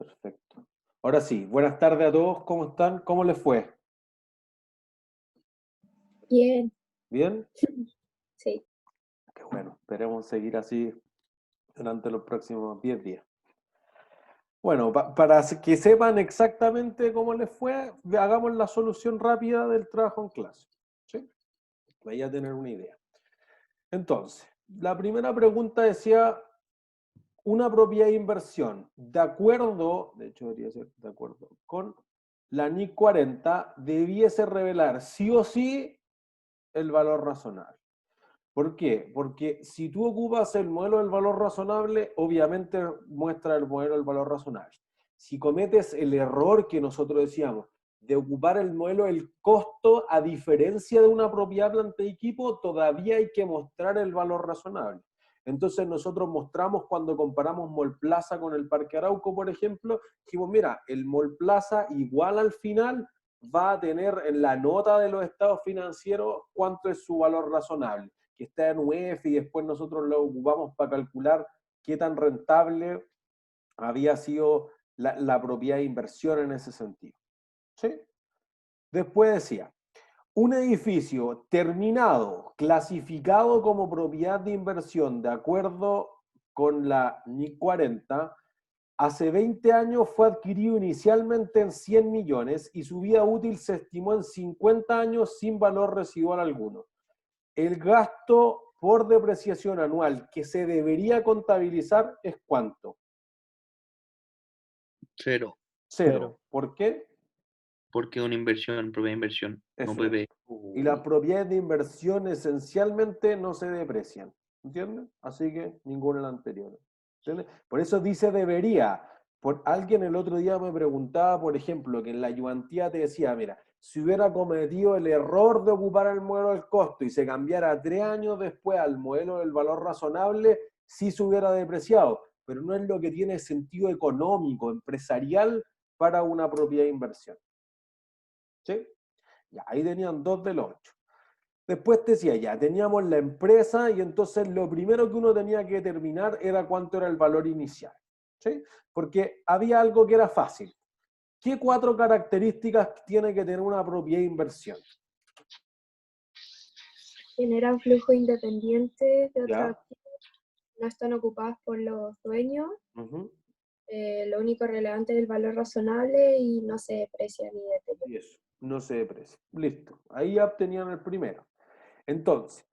Perfecto. Ahora sí, buenas tardes a todos, ¿cómo están? ¿Cómo les fue? Bien, ¿Bien? sí. Qué bueno, esperemos seguir así durante los próximos 10 días. Bueno, para que sepan exactamente cómo les fue, hagamos la solución rápida del trabajo en clase. ¿Sí? Vaya a tener una idea. Entonces, la primera pregunta decía, una propiedad de inversión, de hecho debería ser de acuerdo con la NIC 40, debiese revelar sí o sí el valor razonable. ¿Por qué? Porque si tú ocupas el modelo del valor razonable, obviamente muestra el modelo del valor razonable. Si cometes el error que nosotros decíamos de ocupar el modelo del costo, a diferencia de una propiedad planta y equipo, todavía hay que mostrar el valor razonable. Entonces nosotros mostramos cuando comparamos Mall Plaza con el Parque Arauco, por ejemplo, dijimos, mira, el Mall Plaza igual al final va a tener en la nota de los estados financieros cuánto es su valor razonable, que está en UF y después nosotros lo ocupamos para calcular qué tan rentable había sido la propiedad de inversión en ese sentido. ¿Sí? Después decía, un edificio terminado, clasificado como propiedad de inversión de acuerdo con la NIC 40, hace 20 años fue adquirido inicialmente en 100 millones y su vida útil se estimó en 50 años sin valor residual alguno. El gasto por depreciación anual que se debería contabilizar es ¿cuánto? Cero, Cero. ¿Por qué? porque es una inversión, propia inversión, no Eso es. PP. Y las propiedades de inversión esencialmente no se deprecian. ¿Entiendes? Así que ninguno de las anteriores. ¿Entiendes? Por eso dice debería. Alguien el otro día me preguntaba, por ejemplo, que en la ayudantía te decía, mira, si hubiera cometido el error de ocupar el modelo del costo y se cambiara 3 años después al modelo del valor razonable, sí se hubiera depreciado. Pero no es lo que tiene sentido económico, empresarial para una propiedad de inversión. ¿Sí? Ya, ahí tenían 2 de los 8. Después te decía, ya teníamos la empresa y entonces lo primero que uno tenía que determinar era cuánto era el valor inicial. ¿Sí? Porque había algo que era fácil. ¿Qué 4 características tiene que tener una propiedad de inversión? Generan flujo independiente de otros ¿Ya? activos, no están ocupadas por los dueños, Ujú. lo único relevante es el valor razonable y no se deprecia ni deteriora. Y eso, no se deprecia. Listo. Ahí ya obtenían el primero. Entonces,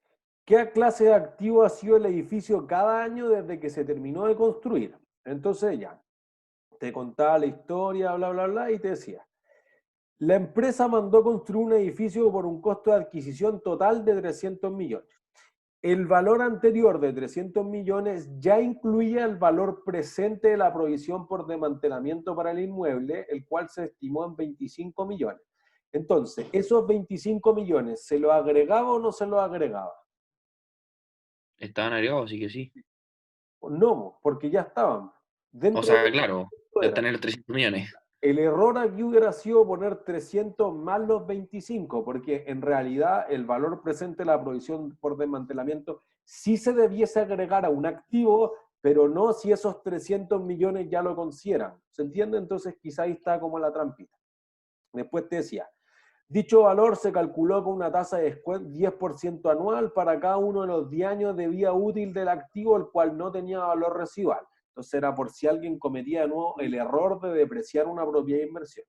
¿qué clase de activo ha sido el edificio cada año desde que se terminó de construir? Entonces ya, te contaba la historia, bla, bla, bla, y te decía, la empresa mandó construir un edificio por un costo de adquisición total de 300 millones. El valor anterior de 300 millones ya incluía el valor presente de la provisión por desmantelamiento para el inmueble, el cual se estimó en 25 millones. Entonces, ¿esos 25 millones se los agregaba o no se los agregaba? Estaban agregados, así que sí. No, porque ya estaban. O Dentro sea, de claro, esto ya era. están en los 300 millones. El error aquí hubiera sido poner 300 más los 25, porque en realidad el valor presente de la provisión por desmantelamiento sí se debiese agregar a un activo, pero no si esos 300 millones ya lo consideran. ¿Se entiende? Entonces quizá ahí está como la trampita. Después te decía, dicho valor se calculó con una tasa de descuento 10% anual para cada uno de los 10 años de vida útil del activo, el cual no tenía valor residual. Entonces era por si alguien cometía de nuevo el error de depreciar una propiedad de inversión.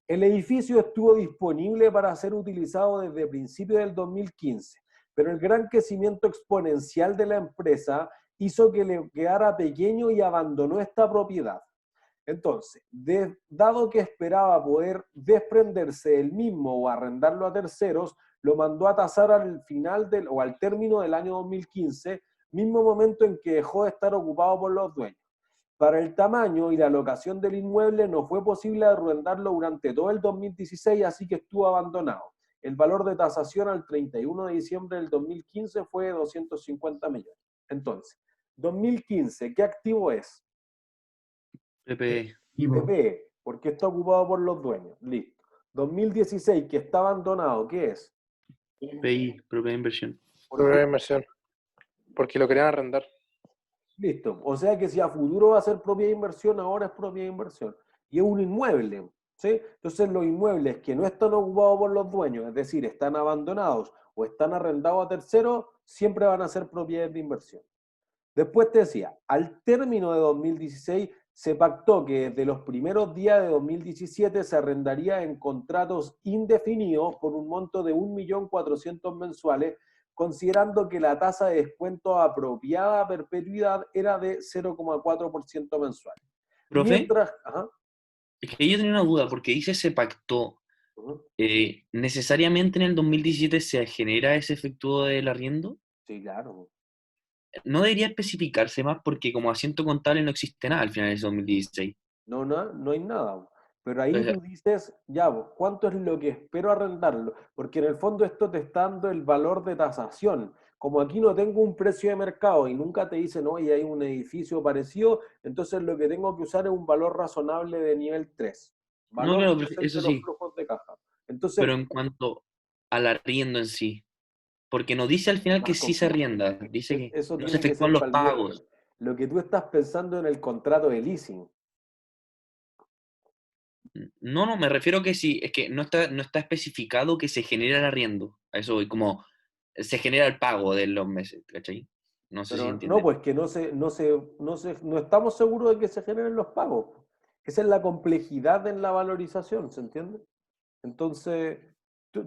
El edificio estuvo disponible para ser utilizado desde principios del 2015, pero el gran crecimiento exponencial de la empresa hizo que le quedara pequeño y abandonó esta propiedad. Entonces, dado que esperaba poder desprenderse del mismo o arrendarlo a terceros, lo mandó a tasar al final o al término del año 2015, mismo momento en que dejó de estar ocupado por los dueños. Para el tamaño y la locación del inmueble no fue posible arrendarlo durante todo el 2016, así que estuvo abandonado. El valor de tasación al 31 de diciembre del 2015 fue 250 millones. Entonces, 2015, ¿qué activo es? PP, PP, porque está ocupado por los dueños. Listo. 2016, que está abandonado, ¿qué es? PI, propia inversión. ¿Por Propia qué? inversión, porque lo querían arrendar. Listo. O sea que si a futuro va a ser propiedad de inversión, ahora es propiedad de inversión. Y es un inmueble, ¿sí? Entonces los inmuebles que no están ocupados por los dueños, es decir, están abandonados o están arrendados a terceros, siempre van a ser propiedades de inversión. Después te decía, al término de 2016 se pactó que desde los primeros días de 2017 se arrendaría en contratos indefinidos por un monto de 1.400.000 mensuales, considerando que la tasa de descuento apropiada a perpetuidad era de 0,4% mensual. Profe, Mientras... Ajá, es que yo tenía una duda, porque dice se pactó. ujú, ¿Necesariamente en el 2017 se genera ese efecto del arriendo? sí, claro. No debería especificarse más porque como asiento contable no existe nada al final de ese 2016. No, no, no hay nada. Pero ahí Entonces, tú dices, ya, pues, ¿cuánto es lo que espero arrendarlo? Porque en el fondo esto te está dando el valor de tasación. Como aquí no tengo un precio de mercado y nunca te dicen, oye, hay un edificio parecido, entonces lo que tengo que usar es un valor razonable de nivel 3. no, Valor claro, presente eso de los sí, flujos de caja. Entonces, pero en cuanto al arriendo en sí, porque no dice al final que más sí se complejo. arrienda, dice que Eso no se tiene que efectúan ser los para el pagos. miércoles. Lo que tú estás pensando en el contrato de leasing. No, no, me refiero que sí, es que no está especificado que se genera el arriendo. A eso voy, como se genera el pago de los meses, ¿cachai? No sé si Pero no, entienden. pues que no estamos seguros de que se generen los pagos. Esa es la complejidad en la valorización, ¿se entiende? Entonces,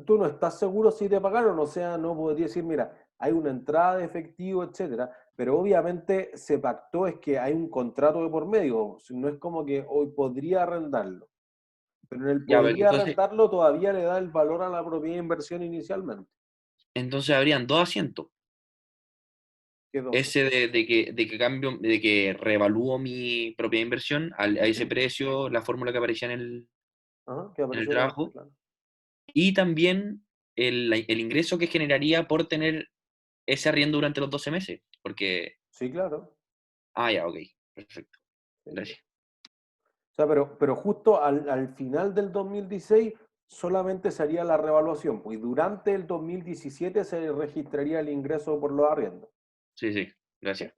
tú no estás seguro si te pagaron, o sea, no podría decir, mira, hay una entrada de efectivo, etcétera, pero obviamente se pactó es que hay un contrato de por medio, no es como que hoy podría arrendarlo, pero en el Ya, pero podría arrendarlo todavía le da el valor a la propiedad de inversión inicialmente. entonces habrían dos asientos. Quedó. Ese de que cambio, de que reevalúo mi propia inversión a ese precio, la fórmula que aparecía Ajá, que en el apareció delante, trabajo, claro. y también el ingreso que generaría por tener ese arriendo durante los 12 meses. Porque, Sí, claro. ya, ok, perfecto, Sí, sí. gracias. O sea, pero justo al final del 2016 solamente se haría la revaluación, pues y durante el 2017 se registraría el ingreso por los arriendos. Sí, sí, gracias.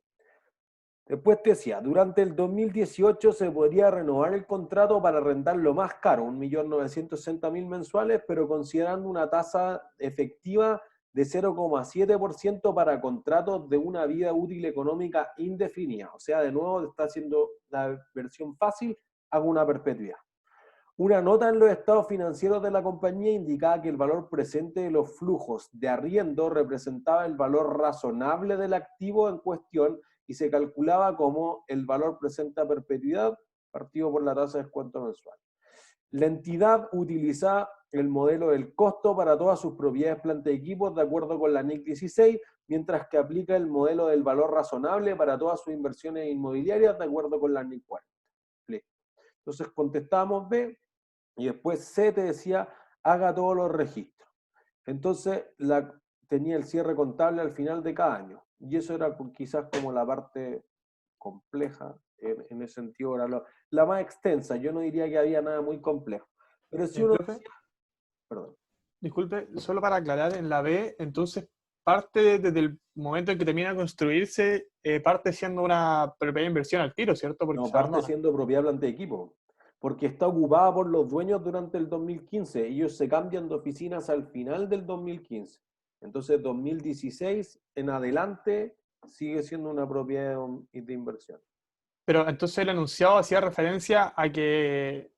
Después te decía, durante el 2018 se podría renovar el contrato para arrendarlo más caro, 1.960.000 mensuales, pero considerando una tasa efectiva de 0,7% para contratos de una vida útil económica indefinida. O sea, de nuevo está haciendo la versión fácil, hago una perpetuidad. Una nota en los estados financieros de la compañía indicaba que el valor presente de los flujos de arriendo representaba el valor razonable del activo en cuestión y se calculaba como el valor presente a perpetuidad partido por la tasa de descuento mensual. La entidad utiliza el modelo del costo para todas sus propiedades, planta y equipos de acuerdo con la NIC 16, mientras que aplica el modelo del valor razonable para todas sus inversiones inmobiliarias de acuerdo con la NIC 40. Entonces contestábamos B, y después C te decía, haga todos los registros. Entonces tenía el cierre contable al final de cada año. Y eso era quizás como la parte compleja, en ese sentido era la más extensa. Yo no diría que había nada muy complejo. Pero si uno Profe, decía, perdón, disculpe, solo para aclarar, en la B, entonces parte desde el momento en que termina de construirse, parte siendo una propiedad inversión al tiro, ¿cierto? Porque no se parte abandona. siendo propiedad planta de equipo, porque está ocupada por los dueños durante el 2015. Ellos se cambian de oficinas al final del 2015. Entonces, 2016 en adelante sigue siendo una propiedad de inversión. Pero entonces el enunciado hacía referencia a que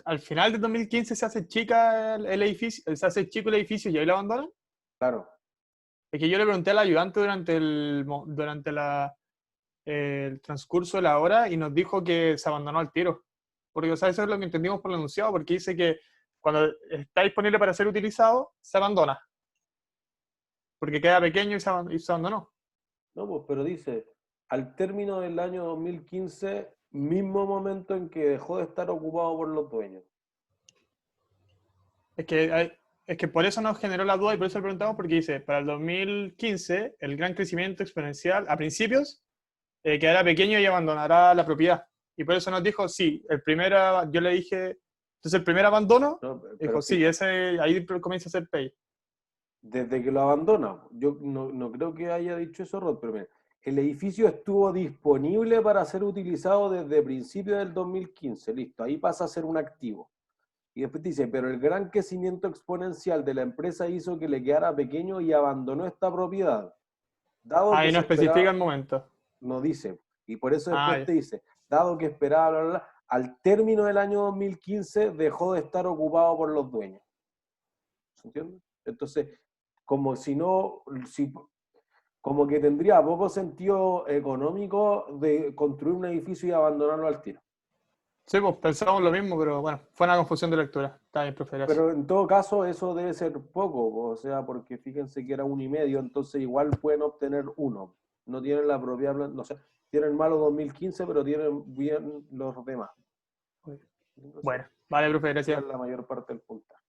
al final del 2015 se hace chica el edificio, se hace chico el edificio y ahí lo abandonan. Claro, Es que yo le pregunté al ayudante durante el transcurso de la hora y nos dijo que se abandonó al tiro. Porque, o sea, eso es lo que entendimos por el enunciado, porque dice que cuando está disponible para ser utilizado, se abandona, porque queda pequeño y se abandonó. no, pues, pero dice, al término del año 2015, mismo momento en que dejó de estar ocupado por los dueños. Es que, es que por eso nos generó la duda y por eso le preguntamos, porque dice, para el 2015, el gran crecimiento exponencial, a principios, quedará pequeño y abandonará la propiedad. Y por eso nos dijo, sí, yo le dije, entonces el primer abandono, ¿No? Pero dijo, sí, fíjate, ahí comienza a ser pay. desde que lo abandona, yo no creo que haya dicho eso, Rod, pero mira, el edificio estuvo disponible para ser utilizado desde principios del 2015, listo, ahí pasa a ser un activo. Y después dice, pero el gran crecimiento exponencial de la empresa hizo que le quedara pequeño y abandonó esta propiedad. Dado que Ahí no se especifica esperaba, el momento. no dice, y por eso Ah, después te dice, dado que esperaba, bla, bla, bla, al término del año 2015 dejó de estar ocupado por los dueños. ¿Se entiende? Entonces, como si no, como que tendría poco sentido económico de construir un edificio y abandonarlo al tiro. sí, pues pensamos lo mismo, pero bueno, fue una confusión de lectura. Está bien, profe, gracias. Pero en todo caso, eso debe ser poco, o sea, porque fíjense que era 1,5, entonces igual pueden obtener 1. No tienen la propia, no sé, tienen malo 2015, pero tienen bien los demás. Entonces, Bueno, vale, profe, esa gracias. es la mayor parte del puntaje.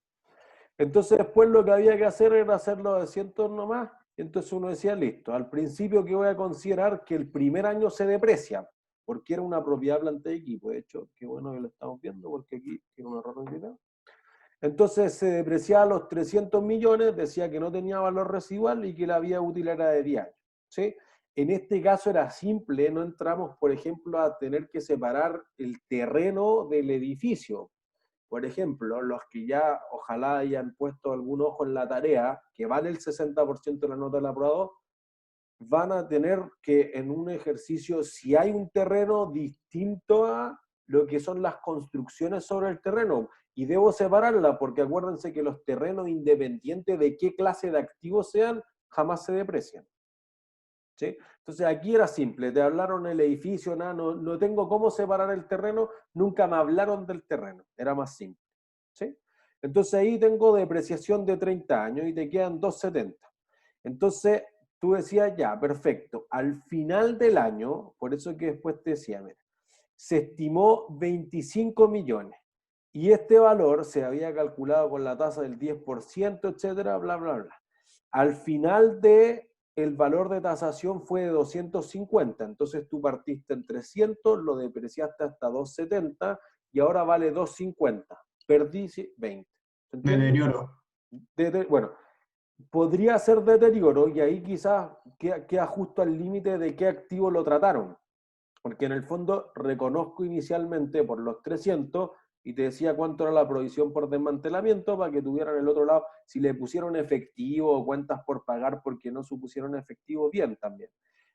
Entonces después lo que había que hacer era hacer los asientos nomás, entonces uno decía, listo, al principio que voy a considerar que el primer año se deprecia, porque era una propiedad planta de equipo, de hecho, qué bueno que lo estamos viendo, porque aquí tiene un error en el video. Entonces se depreciaba los 300 millones, decía que no tenía valor residual y que la vida útil era de 10 años. ¿Sí? En este caso era simple, no entramos, por ejemplo, a tener que separar el terreno del edificio. Por ejemplo, los que ya ojalá hayan puesto algún ojo en la tarea, que vale el 60% de la nota del aprobado, van a tener que en un ejercicio, si hay un terreno distinto a lo que son las construcciones sobre el terreno, y debo separarla porque acuérdense que los terrenos, independientes de qué clase de activos sean, jamás se deprecian. ¿Sí? Entonces aquí era simple, te hablaron el edificio, nada, no tengo cómo separar el terreno, nunca me hablaron del terreno, era más simple. ¿Sí? Entonces ahí tengo depreciación de 30 años y te quedan 270. Entonces tú decías, ya, perfecto, al final del año, por eso que después te decía, mira, se estimó 25 millones y este valor se había calculado con la tasa del 10%, etcétera, bla, bla, bla. Al final de el valor de tasación fue de 250, entonces tú partiste en 300, lo depreciaste hasta 270 y ahora vale 250. Perdí 20. ¿Se entiende? Deterioro. Bueno, podría ser deterioro y ahí quizás queda justo al límite de qué activo lo trataron. Porque en el fondo reconozco inicialmente por los 300 y te decía cuánto era la provisión por desmantelamiento para que tuvieran el otro lado, si le pusieron efectivo o cuentas por pagar porque no supusieron efectivo, bien también.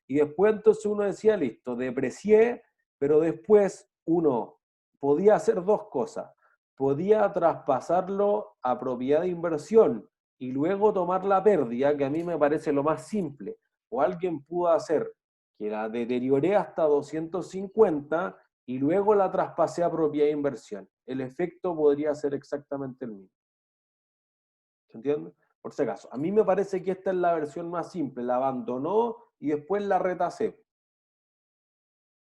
Y después entonces uno decía, listo, deprecié, pero después uno podía hacer dos cosas. Podía traspasarlo a propiedad de inversión y luego tomar la pérdida, que a mí me parece lo más simple. O alguien pudo hacer que la deterioré hasta 250 y luego la traspasé a propiedad de inversión. El efecto podría ser exactamente el mismo. ¿Se entiende? Por si acaso. A mí me parece que esta es la versión más simple. La abandonó y después la retasé.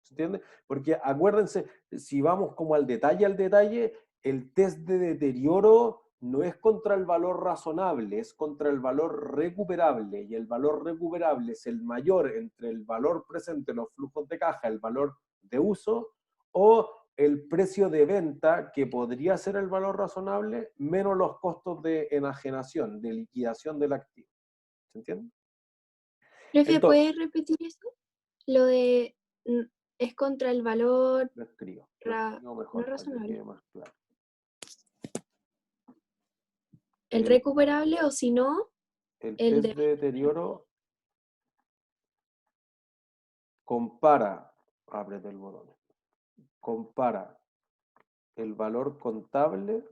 ¿Se entiende? Porque acuérdense, si vamos como al detalle, el test de deterioro no es contra el valor razonable, es contra el valor recuperable, y el valor recuperable es el mayor entre el valor presente en los flujos de caja, el valor de uso, o el precio de venta, que podría ser el valor razonable, menos los costos de enajenación, de liquidación del activo. ¿Se entiende? Profe, Entonces, ¿puedes repetir eso? Lo de es contra el valor lo escribo no mejor para que razonable. quede más claro. ¿El recuperable o si no, El el test de... de deterioro compara, ábrete el botón, compara el valor contable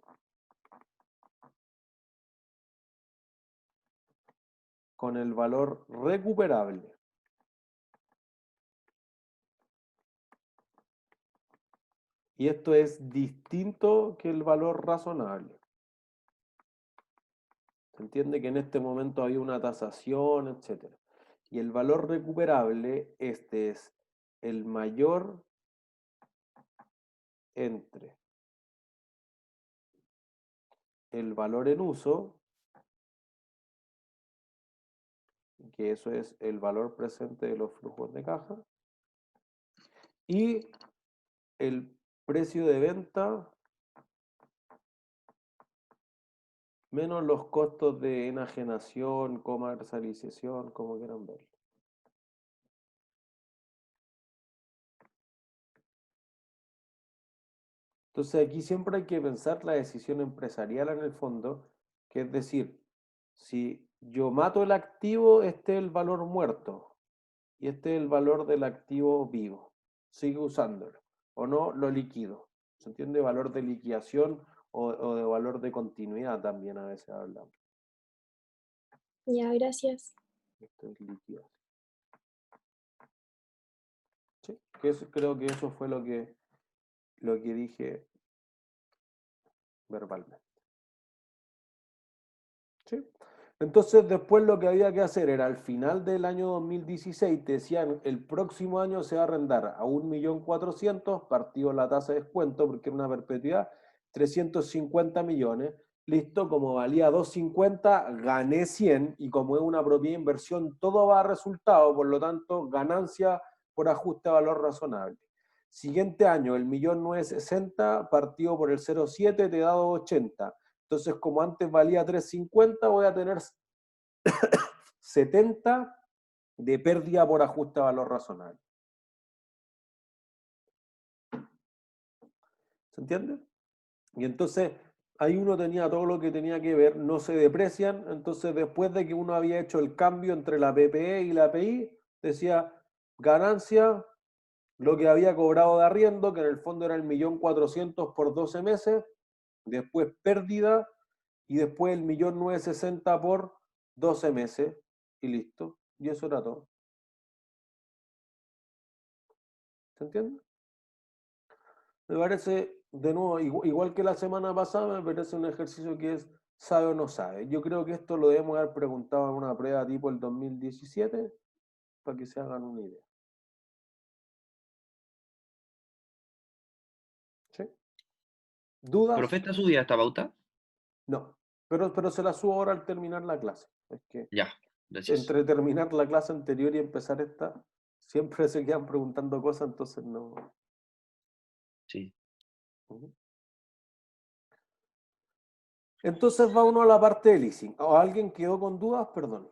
con el valor recuperable. Y esto es distinto que el valor razonable. Se entiende que en este momento hay una tasación, etc. Y el valor recuperable, este es el mayor entre el valor en uso, que eso es el valor presente de los flujos de caja, y el precio de venta menos los costos de enajenación, comercialización, como quieran verlo. Entonces aquí siempre hay que pensar la decisión empresarial en el fondo, que es decir, si yo mato el activo, este es el valor muerto y este es el valor del activo vivo. Sigue usándolo o no, lo liquido. ¿Se entiende? Valor de liquidación o de valor de continuidad también a veces hablamos. Ya, gracias. Esto es liquidación. Sí, creo que eso fue lo que dije verbalmente. ¿Sí? Entonces después lo que había que hacer era al final del año 2016 te decían el próximo año se va a arrendar a 1.400.000 partido la tasa de descuento porque era una perpetuidad 350 millones. Listo, como valía 250 gané 100 y como es una propiedad de inversión todo va a resultado, por lo tanto ganancia por ajuste a valor razonable. Siguiente año el 1.960.000 partido por el 0,7 te da 280. Entonces, como antes valía 350, voy a tener 70 de pérdida por ajuste a valor razonable. ¿Se entiende? Y entonces, ahí uno tenía todo lo que tenía que ver, no se deprecian. Entonces, después de que uno había hecho el cambio entre la PPE y la API, decía ganancia, lo que había cobrado de arriendo, que en el fondo era el 1.400.000 por 12 meses, después pérdida, y después el 1.960.000 por 12 meses, y listo. Y eso era todo. ¿Se entiende? Me parece, de nuevo, igual que la semana pasada, me parece un ejercicio que es sabe o no sabe. Yo creo que esto lo debemos haber preguntado en una prueba tipo el 2017, para que se hagan una idea. ¿Sí? ¿Dudas? ¿Profe, está subida esta pauta? No. Pero se la subo ahora al terminar la clase. Es que Ya, gracias. entre terminar la clase anterior y empezar esta, siempre se quedan preguntando cosas, entonces no. Sí. Entonces va uno a la parte de leasing. ¿O alguien quedó con dudas? Perdón.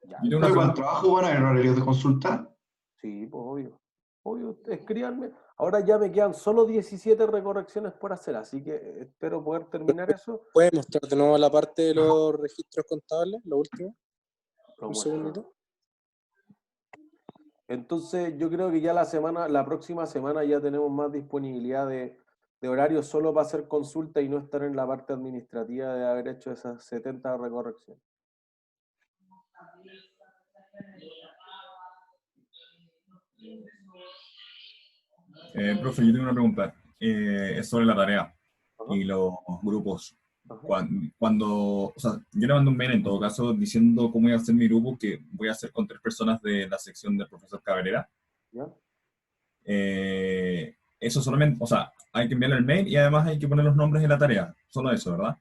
Ya, Yo tengo un trabajo, bueno, en horario de consulta. sí, pues obvio. Obvio, escríbanme. Ahora ya me quedan solo 17 recorrecciones por hacer, así que espero poder terminar eso. ¿Puedes mostrar de nuevo la parte de los registros contables, lo último? Lo Un muestro. segundito. Entonces yo creo que ya la próxima semana ya tenemos más disponibilidad de horarios solo para hacer consulta y no estar en la parte administrativa de haber hecho esas 70 recorrecciones. Profe, yo tengo una pregunta. Es sobre la tarea Ajá, y los grupos. ajá, O sea, yo le mando un mail en todo caso diciendo cómo voy a hacer mi grupo, que voy a hacer con 3 personas de la sección del profesor Cabrera. ¿ya? Eso solamente, o sea, hay que enviarle el mail y además hay que poner los nombres de la tarea. Solo eso, ¿verdad?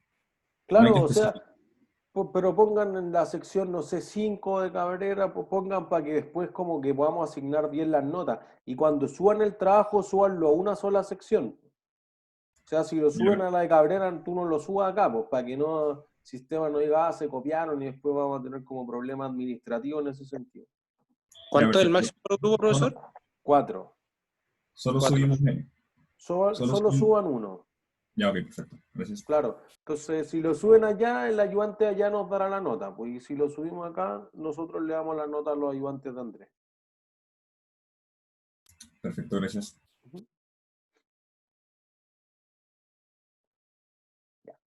No hay Claro, que o sea, especificar. pero pongan en la sección, no sé, 5 de Cabrera, pues pongan para que después como que podamos asignar bien las notas. Y cuando suban el trabajo, súbanlo a una sola sección. O sea, si lo suben a la de Cabrera, tú no lo subas acá, pues para que no, el sistema no diga, se copiaron y después vamos a tener como problema administrativo en ese sentido. ¿Cuánto es el Perfecto. máximo grupo, profesor? 4. Solo 4. subimos mail. Solo suban uno. Ya, ok, perfecto. Gracias. Claro. Entonces, si lo suben allá, el ayudante allá nos dará la nota. Pues y si lo subimos acá, nosotros le damos la nota a los ayudantes de Andrés. Perfecto, gracias.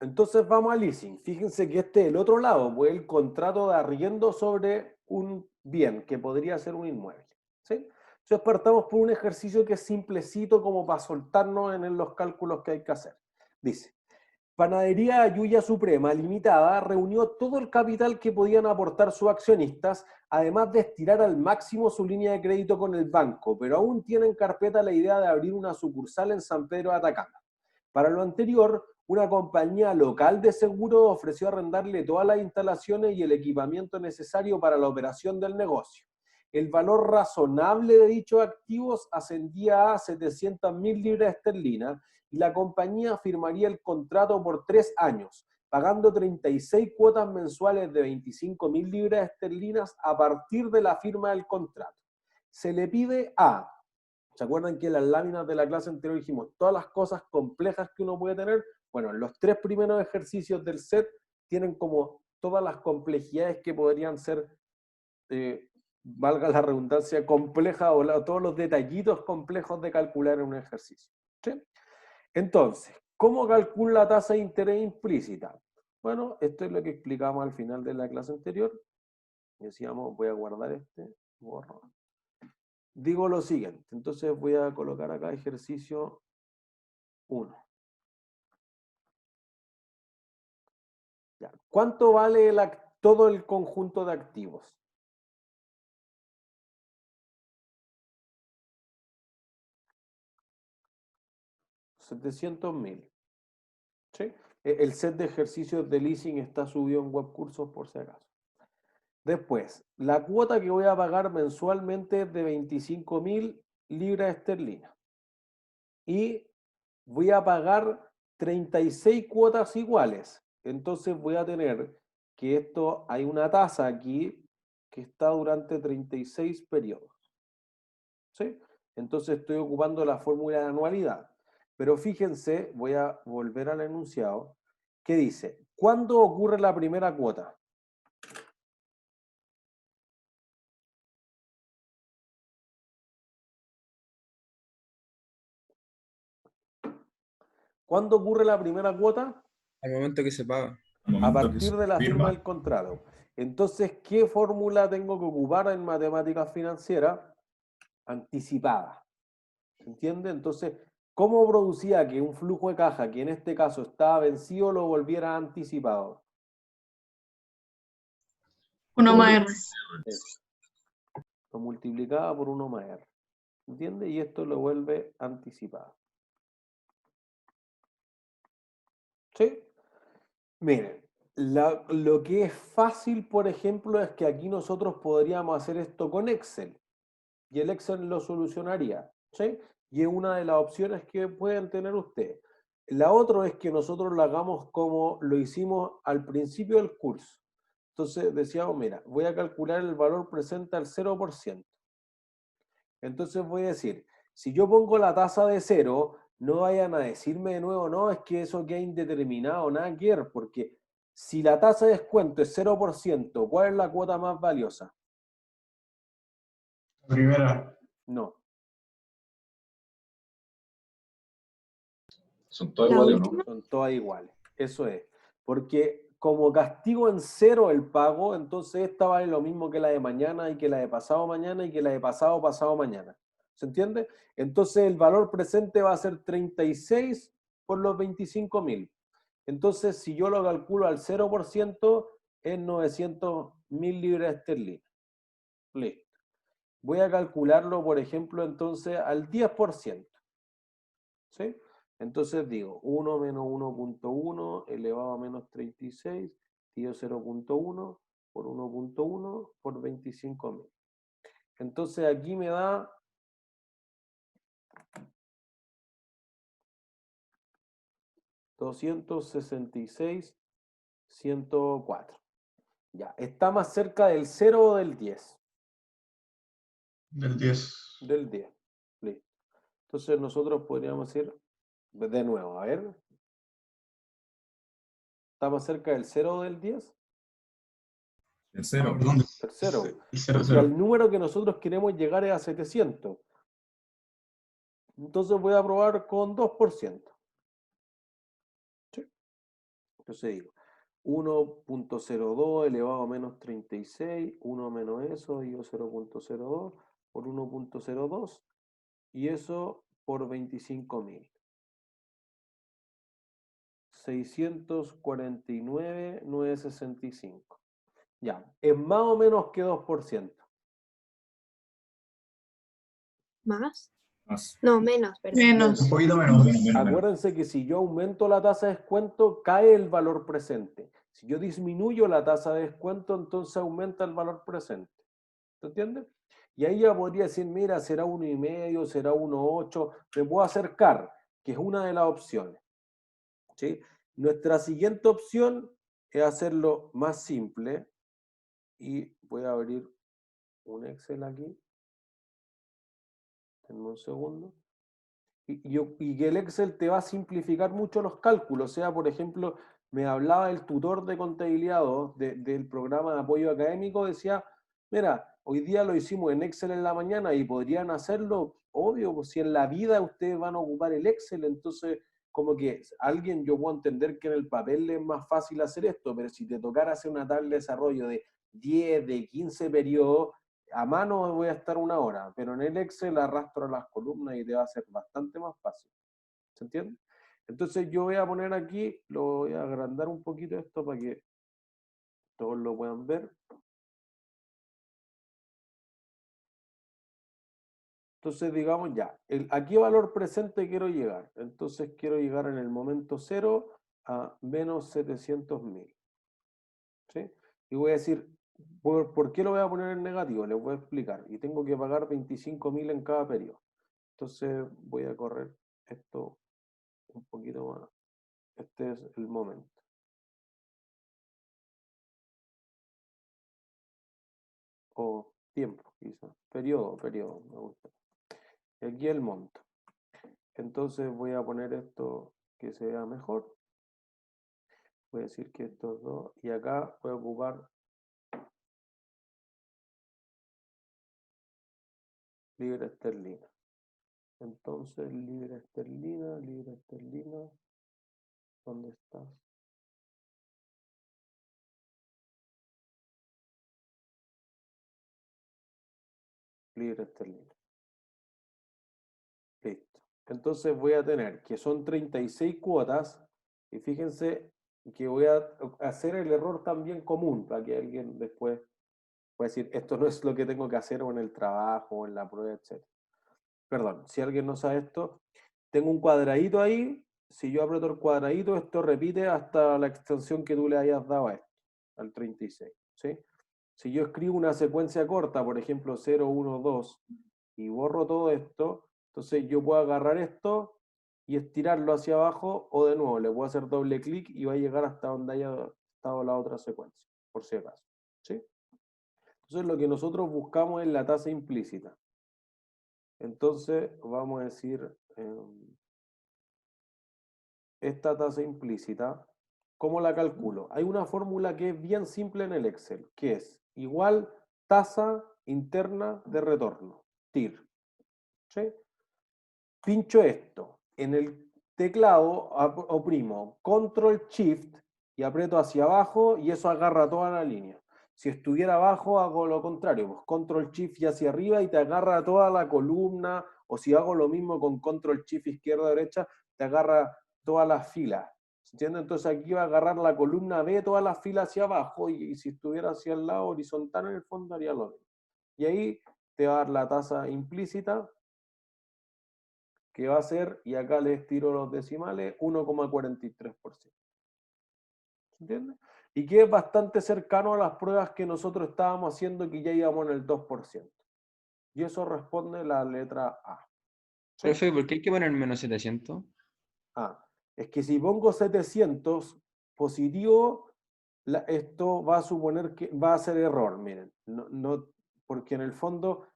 Entonces vamos al leasing. Fíjense que este es el otro lado, pues el contrato de arriendo sobre un bien, que podría ser un inmueble. ¿Sí? Entonces partamos por un ejercicio que es simplecito como para soltarnos en los cálculos que hay que hacer. Dice, Panadería Ayuya Suprema Limitada reunió todo el capital que podían aportar sus accionistas, además de estirar al máximo su línea de crédito con el banco, pero aún tienen en carpeta la idea de abrir una sucursal en San Pedro de Atacama. Para lo anterior, una compañía local de seguro ofreció arrendarle todas las instalaciones y el equipamiento necesario para la operación del negocio. El valor razonable de dichos activos ascendía a 700.000 libras esterlinas y la compañía firmaría el contrato por 3 años, pagando 36 cuotas mensuales de 25.000 libras esterlinas a partir de la firma del contrato. Se le pide a ¿Se acuerdan que en las láminas de la clase anterior dijimos todas las cosas complejas que uno puede tener? Bueno, los 3 primeros ejercicios del set tienen como todas las complejidades que podrían ser, valga la redundancia, complejas o todos los detallitos complejos de calcular en un ejercicio. ¿Sí? Entonces, ¿cómo calculo la tasa de interés implícita? Bueno, esto es lo que explicamos al final de la clase anterior. Decíamos, voy a guardar borro. Digo lo siguiente, entonces voy a colocar acá ejercicio 1. Ya. ¿Cuánto vale todo el conjunto de activos? $700.000. ¿Sí? El set de ejercicios de leasing está subido en webcursos por si acaso. Después, la cuota que voy a pagar mensualmente es de 25.000 libras esterlinas. Y voy a pagar 36 cuotas iguales. Entonces voy a tener que hay una tasa aquí que está durante 36 periodos. ¿Sí? Entonces estoy ocupando la fórmula de anualidad. Pero fíjense, voy a volver al enunciado, que dice, ¿cuándo ocurre la primera cuota? ¿Cuándo ocurre la primera cuota? Al momento que se paga. Al A momento que partir se de la firma firma, del contrato. Entonces, ¿qué fórmula tengo que ocupar en matemáticas financieras? Anticipada. ¿Se entiende? Entonces, ¿cómo producía que un flujo de caja, que en este caso estaba vencido, lo volviera anticipado? 1 más R. Eso. Lo multiplicaba por 1 más R. ¿Entiende? Y esto lo vuelve anticipado. ¿Sí? Miren, lo que es fácil, por ejemplo, es que aquí nosotros podríamos hacer esto con Excel. Y el Excel lo solucionaría. ¿Sí? Y es una de las opciones que pueden tener ustedes. La otra es que nosotros lo hagamos como lo hicimos al principio del curso. Entonces decíamos, mira, voy a calcular el valor presente al 0%. Entonces voy a decir, si yo pongo la tasa de 0, no vayan a decirme de nuevo, no, es que eso queda indeterminado, nada que ver, porque si la tasa de descuento es 0%, ¿cuál es la cuota más valiosa? Primera. No. son todos La iguales, ¿o no? última. Son todas iguales. Eso es. Porque como castigo en 0 el pago, entonces esta vale lo mismo que la de mañana y que la de pasado mañana y que la de pasado mañana. ¿Se entiende? Entonces el valor presente va a ser 36 por los 25.000. Entonces si yo lo calculo al 0% es 900.000 libras esterlinas. Listo. Voy a calcularlo, por ejemplo, entonces al 10%. ¿Sí? Entonces digo, 1 menos 1.1 elevado a menos 36, dividido 0.1 por 1.1 por 25.000. Entonces aquí me da 266.104. Ya, ¿está más cerca del 0 o del 10? Del 10. Del 10. Listo. Entonces nosotros podríamos decir, de nuevo, a ver. ¿Está más cerca del 0 o del 10? el 0. Perdón. El 0. El 0, Porque al número que nosotros queremos llegar es a 700. Entonces voy a probar con 2%. ¿Sí? Entonces digo, 1.02 elevado a menos 36, 1 menos eso, digo 0.02 por 1.02, y eso por 25.000. 649.965. Ya, es más o menos que 2%. ¿Más? Más. No, menos, perdón. Menos. Un poquito menos. Menos. Acuérdense que si yo aumento la tasa de descuento, cae el valor presente. Si yo disminuyo la tasa de descuento, entonces aumenta el valor presente. ¿Se entiende? Y ahí ya podría decir, mira, será 1,5, será 1,8, me puedo acercar, que es una de las opciones. ¿Sí? Nuestra siguiente opción es hacerlo más simple. Y voy a abrir un Excel aquí. Denme un segundo. Y que el Excel te va a simplificar mucho los cálculos. O sea, por ejemplo, me hablaba el tutor de contabilidad 2 del programa de apoyo académico, decía, mira, hoy día lo hicimos en Excel en la mañana y podrían hacerlo, obvio, pues si en la vida ustedes van a ocupar el Excel, entonces como que alguien, yo puedo entender que en el papel es más fácil hacer esto, pero si te tocara hacer una tabla de desarrollo de 10, de 15 periodos, a mano voy a estar una hora, pero en el Excel arrastro las columnas y te va a ser bastante más fácil. ¿Se entiende? Entonces yo voy a poner aquí, lo voy a agrandar un poquito esto para que todos lo puedan ver. Entonces digamos ya, ¿a qué valor presente quiero llegar? Entonces quiero llegar en el momento 0 a menos 700.000. ¿Sí? Y voy a decir, ¿por qué lo voy a poner en negativo? Les voy a explicar. Y tengo que pagar 25.000 en cada periodo. Entonces voy a correr esto un poquito más. Este es el momento. O tiempo, quizás. Periodo, me gusta. Y aquí el monto. Entonces voy a poner esto que se vea mejor. Voy a decir que estos dos. Y acá voy a ocupar libra esterlina. Entonces, libra esterlina. ¿Dónde estás? Libra esterlina. Listo. Entonces voy a tener que son 36 cuotas. Y fíjense que voy a hacer el error también común para que alguien después pueda decir, esto no es lo que tengo que hacer o en el trabajo o en la prueba, etc. Perdón, si alguien no sabe esto, tengo un cuadradito ahí. Si yo aprieto el cuadradito, esto repite hasta la extensión que tú le hayas dado a esto, al 36. ¿Sí? Si yo escribo una secuencia corta, por ejemplo 0, 1, 2, y borro todo esto, entonces yo puedo agarrar esto y estirarlo hacia abajo, o de nuevo le puedo hacer doble clic y va a llegar hasta donde haya estado la otra secuencia, por si acaso. ¿Sí? Entonces lo que nosotros buscamos es la tasa implícita. Entonces vamos a decir, esta tasa implícita, ¿cómo la calculo? Hay una fórmula que es bien simple en el Excel, que es igual tasa interna de retorno, TIR. ¿Sí? Pincho esto. En el teclado oprimo Control Shift y aprieto hacia abajo y eso agarra toda la línea. Si estuviera abajo hago lo contrario, pues Control Shift y hacia arriba y te agarra toda la columna, o si hago lo mismo con Control Shift izquierda derecha, te agarra todas las filas. ¿Entiendes? Entonces aquí va a agarrar la columna B, todas las filas hacia abajo, y si estuviera hacia el lado horizontal en el fondo haría lo mismo. Y ahí te va a dar la tasa implícita, que va a ser, y acá les tiro los decimales, 1,43%. ¿Se entiende? Y que es bastante cercano a las pruebas que nosotros estábamos haciendo, que ya íbamos en el 2%. Y eso responde la letra A. ¿Sí? Profe, ¿por qué hay que poner menos 700? Es que si pongo 700 positivo, esto va a suponer que va a ser error, miren. Porque en el fondo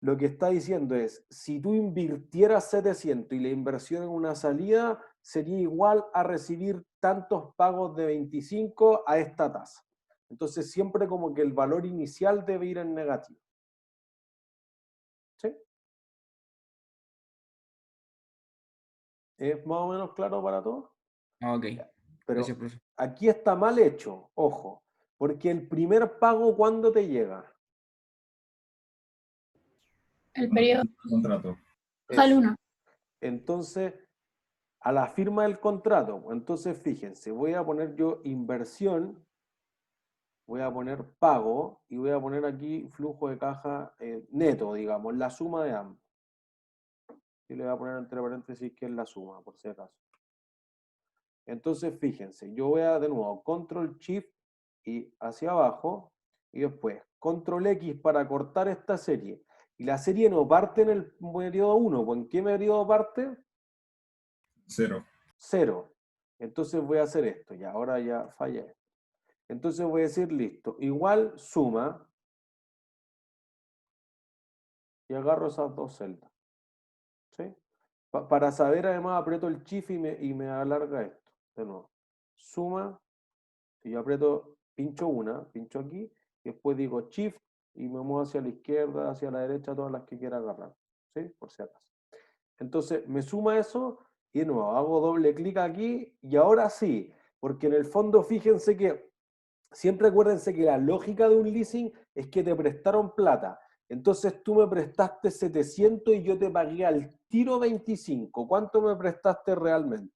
lo que está diciendo es, si tú invirtieras 700 y la inversión en una salida, sería igual a recibir tantos pagos de 25 a esta tasa. Entonces siempre como que el valor inicial debe ir en negativo. ¿Sí? ¿Es más o menos claro para todos? Ok, Pero gracias, profe. aquí está mal hecho, ojo, porque el primer pago, ¿cuándo te llega? El periodo Contrato. al 1. Entonces, a la firma del contrato, entonces fíjense, voy a poner yo inversión, voy a poner pago y voy a poner aquí flujo de caja neto, digamos, la suma de ambos. Y le voy a poner entre paréntesis que es la suma, por si acaso. Entonces, fíjense, yo voy a de nuevo Control Shift y hacia abajo, y después Control X para cortar esta serie. Y la serie no parte en el periodo 1, ¿pues en qué periodo parte? 0. 0. Entonces voy a hacer esto, y ahora ya falla. Entonces voy a decir listo, igual suma, y agarro esas dos celdas. ¿Sí? Para saber, además, aprieto el Shift y me alarga esto. De nuevo. Suma, y yo aprieto, pincho aquí, y después digo Shift y me muevo hacia la izquierda, hacia la derecha, todas las que quiera agarrar. ¿Sí? Por si acaso. Entonces me suma eso y de nuevo hago doble clic aquí y ahora sí, porque en el fondo fíjense que siempre acuérdense que la lógica de un leasing es que te prestaron plata. Entonces tú me prestaste 700 y yo te pagué al tiro 25. ¿Cuánto me prestaste realmente?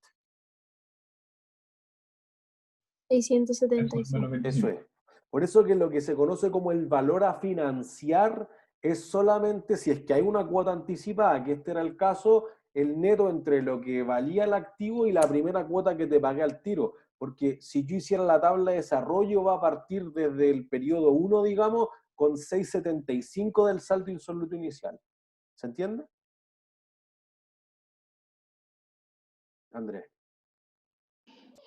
675. Eso es. Por eso que lo que se conoce como el valor a financiar es solamente si es que hay una cuota anticipada, que este era el caso, el neto entre lo que valía el activo y la primera cuota que te pagué al tiro. Porque si yo hiciera la tabla de desarrollo, va a partir desde el periodo 1, digamos, con 675 del saldo insoluto inicial. ¿Se entiende? Andrés.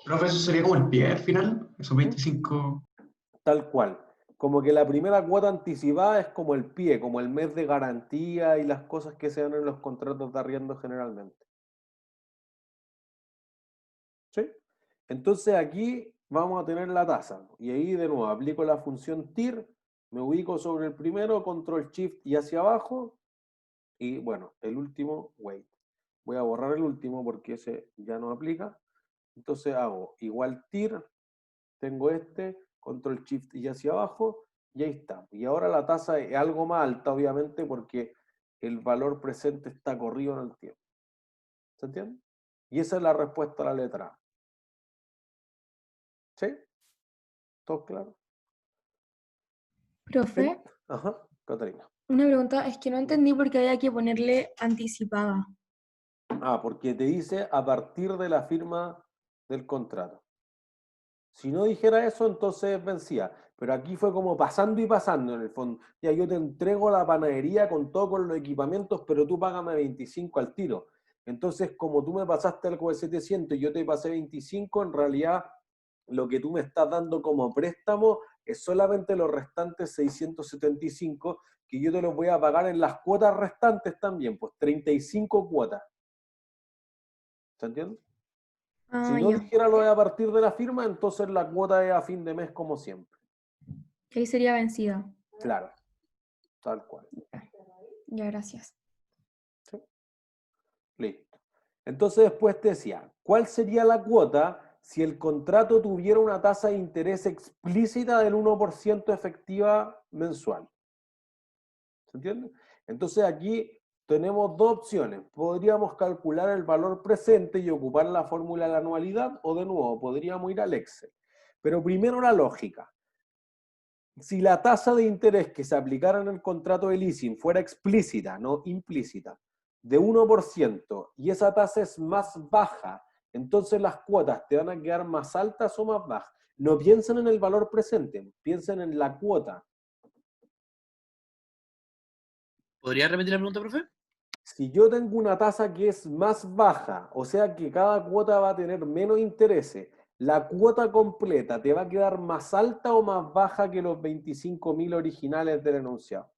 Profe, eso sería como el pie al final, esos 25. Tal cual. Como que la primera cuota anticipada es como el pie, como el mes de garantía y las cosas que se dan en los contratos de arriendo generalmente. ¿Sí? Entonces aquí vamos a tener la tasa. Y ahí de nuevo aplico la función TIR, me ubico sobre el primero, control shift y hacia abajo. Y bueno, el último, wait. Voy a borrar el último porque ese ya no aplica. Entonces hago igual TIR, tengo este, control shift y hacia abajo, y ahí está. Y ahora la tasa es algo más alta, obviamente, porque el valor presente está corrido en el tiempo. ¿Se entiende? Y esa es la respuesta a la letra A. ¿Sí? ¿Todo claro? Profe, Ajá, Catarina. una pregunta, es que no entendí por qué había que ponerle anticipada. Ah, porque te dice a partir de la firma del contrato. Si no dijera eso, entonces vencía. Pero aquí fue como pasando y pasando en el fondo. Ya yo te entrego la panadería con todo, con los equipamientos, pero tú págame 25 al tiro. Entonces, como tú me pasaste algo de 700 y yo te pasé 25, en realidad lo que tú me estás dando como préstamo es solamente los restantes 675, que yo te los voy a pagar en las cuotas restantes también, pues 35 cuotas. ¿Se entiende? Si Ah, no ya. dijera lo de a partir de la firma, entonces la cuota es a fin de mes como siempre. Que ahí sería vencida. Claro, tal cual. Ya, gracias. ¿Sí? Listo. Entonces después te decía, ¿cuál sería la cuota si el contrato tuviera una tasa de interés explícita del 1% efectiva mensual? ¿Se entiende? Entonces aquí tenemos dos opciones. Podríamos calcular el valor presente y ocupar la fórmula de la anualidad, o de nuevo, podríamos ir al Excel. Pero primero la lógica. Si la tasa de interés que se aplicara en el contrato de leasing fuera explícita, no implícita, de 1%, y esa tasa es más baja, entonces las cuotas te van a quedar más altas o más bajas. No piensen en el valor presente, piensen en la cuota. ¿Podría repetir la pregunta, profe? Si yo tengo una tasa que es más baja, o sea que cada cuota va a tener menos intereses, ¿la cuota completa te va a quedar más alta o más baja que los 25.000 originales del enunciado?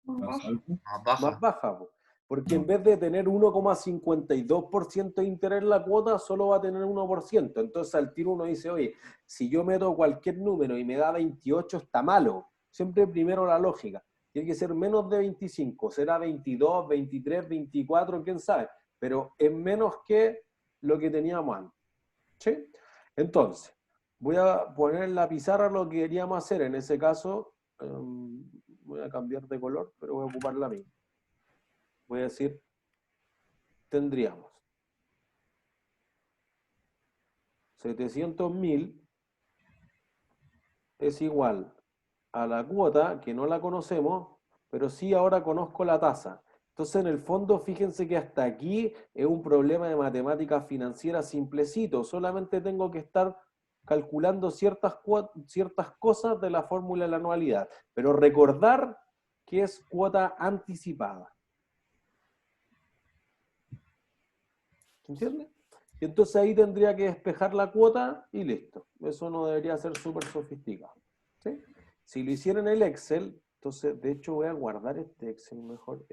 Más alto. Más Más baja. baja, po. Porque en No. vez de tener 1,52% de interés la cuota, solo va a tener 1%. Entonces al tiro uno dice, oye, si yo meto cualquier número y me da 28, está malo. Siempre primero la lógica. Tiene que ser menos de 25, será 22, 23, 24, quién sabe. Pero es menos que lo que teníamos antes. ¿Sí? Entonces, voy a poner en la pizarra lo que queríamos hacer. En ese caso, voy a cambiar de color, pero voy a ocupar la misma. Voy a decir, tendríamos 700.000 es igual a la cuota, que no la conocemos, pero sí ahora conozco la tasa. Entonces, en el fondo, fíjense que hasta aquí es un problema de matemáticas financieras simplecito. Solamente tengo que estar calculando ciertas cosas de la fórmula de la anualidad. Pero recordar que es cuota anticipada. ¿Se entiende? Y entonces ahí tendría que despejar la cuota y listo. Eso no debería ser súper sofisticado. ¿Sí? Si lo hiciera en el Excel, entonces de hecho voy a guardar este Excel mejor.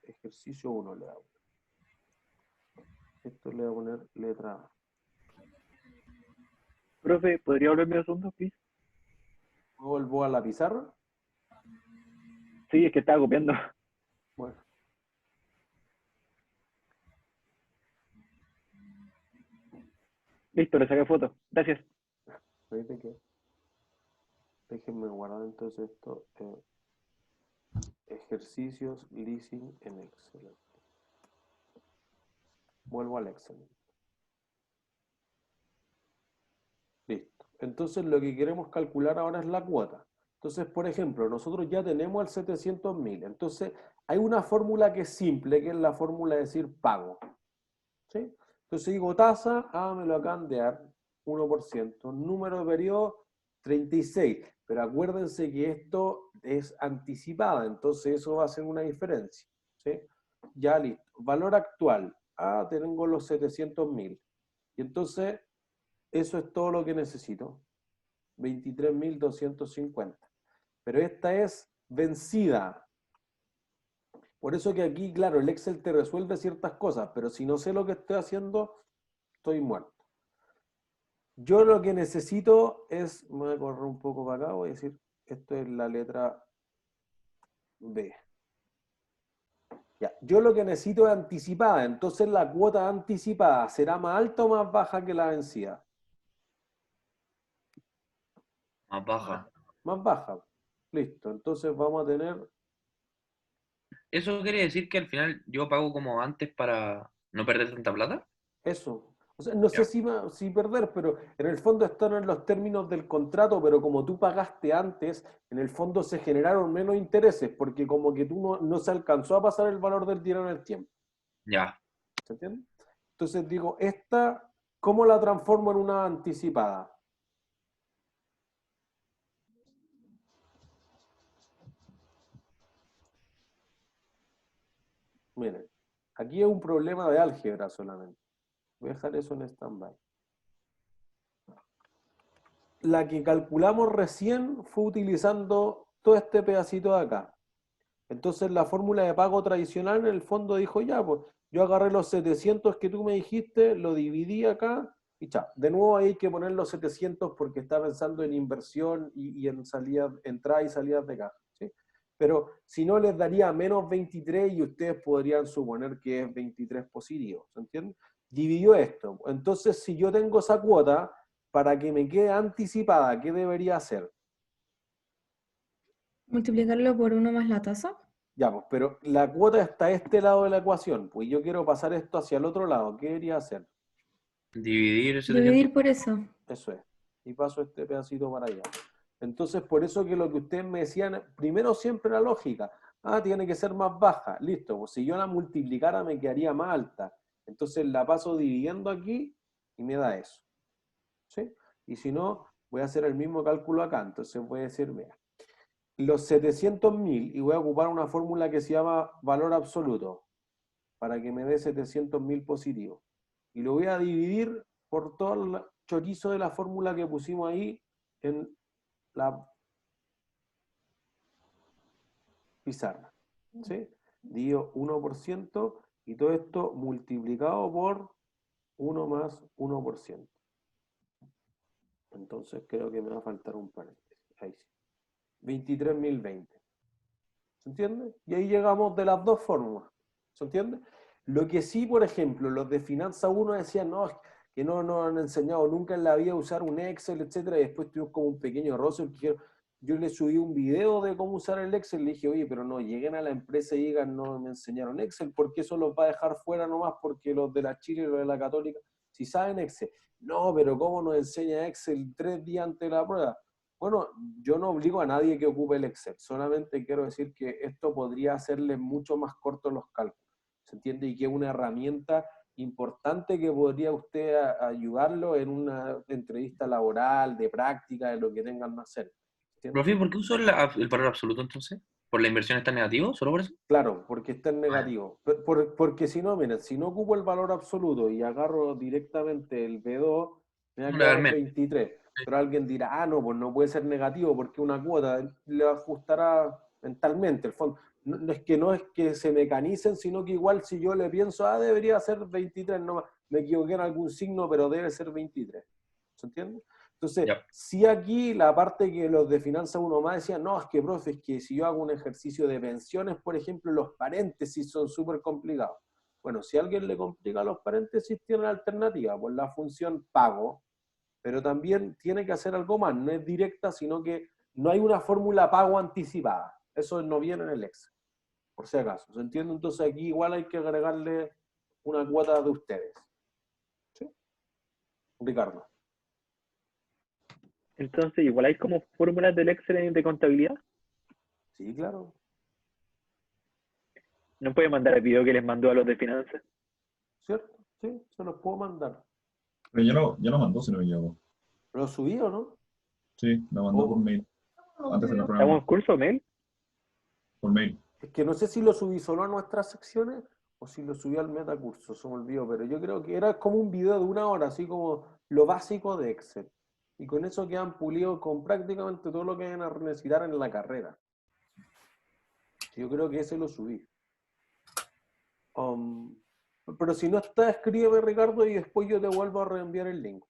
Ejercicio 1 le hago. Esto le voy a poner letra A. Profe, ¿podría volverme 2 segundos, please? ¿Vuelvo a la pizarra? Sí, es que estaba copiando. Bueno. Listo, le saqué foto. Gracias. ¿Veis qué? Déjenme guardar entonces esto. Ejercicios, leasing en Excel. Vuelvo al Excel. Listo. Entonces lo que queremos calcular ahora es la cuota. Entonces, por ejemplo, nosotros ya tenemos el 700.000. Entonces, hay una fórmula que es simple, que es la fórmula de decir pago. ¿Sí? Entonces digo tasa, me lo acaban de dar, 1%. Número de periodo, 36. Pero acuérdense que esto es anticipada, entonces eso va a hacer una diferencia. ¿Sí? Ya listo. Valor actual. Tengo los 700.000. Y entonces, eso es todo lo que necesito. 23.250. Pero esta es vencida. Por eso que aquí, claro, el Excel te resuelve ciertas cosas, pero si no sé lo que estoy haciendo, estoy muerto. Yo lo que necesito es, me voy a correr un poco para acá, voy a decir, esto es la letra B. Ya, yo lo que necesito es anticipada, entonces la cuota anticipada será más alta o más baja que la vencida. Más baja. Más baja. Listo, entonces vamos a tener ¿Eso quiere decir que al final yo pago como antes para no perder tanta plata? eso. O sea, no sé Ya. si perder, pero en el fondo están en los términos del contrato, pero como tú pagaste antes, en el fondo se generaron menos intereses, porque como que tú no se alcanzó a pasar el valor del dinero en el tiempo. Ya. ¿Se entiende? Entonces digo, esta, ¿cómo la transformo en una anticipada? Miren, aquí es un problema de álgebra solamente. Voy a dejar eso en stand-by. La que calculamos recién fue utilizando todo este pedacito de acá. Entonces la fórmula de pago tradicional en el fondo dijo, ya, pues yo agarré los 700 que tú me dijiste, lo dividí acá y chao. De nuevo hay que poner los 700 porque está pensando en inversión y en salidas, entradas y salidas de caja. ¿Sí? Pero si no les daría menos 23 y ustedes podrían suponer que es 23 positivo. ¿Se entiende? Dividió esto. Entonces si yo tengo esa cuota, para que me quede anticipada, ¿qué debería hacer? Multiplicarlo por 1 más la tasa. Ya, pues, pero la cuota está a este lado de la ecuación, pues yo quiero pasar esto hacia el otro lado. ¿Qué debería hacer? Dividir 700. Dividir por eso. Eso es. Y paso este pedacito para allá. Entonces, por eso que lo que ustedes me decían, primero siempre la lógica. Tiene que ser más baja. Listo, pues si yo la multiplicara me quedaría más alta. Entonces la paso dividiendo aquí y me da eso. ¿Sí? Y si no, voy a hacer el mismo cálculo acá. Entonces voy a decir, vea, los 700.000 y voy a ocupar una fórmula que se llama valor absoluto para que me dé 700.000 positivo. Y lo voy a dividir por todo el chorizo de la fórmula que pusimos ahí en la pizarra. ¿Sí? Divido 1% y todo esto multiplicado por 1 más 1%. Entonces creo que me va a faltar un paréntesis. Ahí sí. 23.020. ¿Se entiende? Y ahí llegamos de las dos formas. ¿Se entiende? Lo que sí, por ejemplo, los de Finanza 1 decían, no, que no han enseñado nunca en la vida a usar un Excel, etcétera, y después tuvimos como un pequeño roce. Yo le subí un video de cómo usar el Excel, le dije, oye, pero no, lleguen a la empresa y digan, no me enseñaron Excel, porque eso los va a dejar fuera nomás, porque los de la Chile y los de la Católica, si saben Excel. No, pero ¿cómo nos enseña Excel 3 días antes de la prueba? Bueno, yo no obligo a nadie que ocupe el Excel, solamente quiero decir que esto podría hacerle mucho más cortos los cálculos, ¿se entiende? Y que es una herramienta importante que podría usted ayudarlo en una entrevista laboral, de práctica, de lo que tengan que hacer. ¿Entiende? Profe, ¿por qué usó el valor absoluto entonces? ¿Por la inversión está en negativo? ¿Solo por eso? Claro, porque está en negativo. Porque si no, miren, si no ocupo el valor absoluto y agarro directamente el B2, me va a No le va a dar quedar menos. 23. Pero alguien dirá, no, pues no puede ser negativo porque una cuota le ajustará mentalmente el fondo. no es que se mecanicen, sino que igual si yo le pienso, debería ser 23, no, me equivoqué en algún signo, pero debe ser 23. ¿Se entiende? Entonces, Ya. sí aquí la parte que los de Finanza 1 más decían, no, es que, profe, es que si yo hago un ejercicio de pensiones, por ejemplo, los paréntesis son súper complicados. Bueno, si a alguien le complica los paréntesis, tiene la alternativa, por la función pago, pero también tiene que hacer algo más, no es directa, sino que no hay una fórmula pago anticipada. Eso no viene en el Excel, por si acaso. ¿Se entiende? Entonces aquí igual hay que agregarle una cuota de ustedes. ¿Sí? Ricardo. Entonces, igual hay como fórmulas del Excel de contabilidad. Sí, claro. No puede mandar el video que les mandó a los de finanzas. ¿Cierto? Sí, se los puedo mandar. Pero ya lo mandó, si no me equivoco. ¿Lo subí o no? Sí, lo mandó por mail. Antes del ¿Estamos programa, en curso, Mel? por mail. Es que no sé si lo subí solo a nuestras secciones o si lo subí al metacurso, se me olvidó, pero yo creo que era como un video de 1 hora, así como lo básico de Excel. Y con eso quedan pulidos con prácticamente todo lo que van a necesitar en la carrera. Yo creo que ese lo subí. Pero si no está, escríbeme, Ricardo, y después yo te vuelvo a reenviar el link.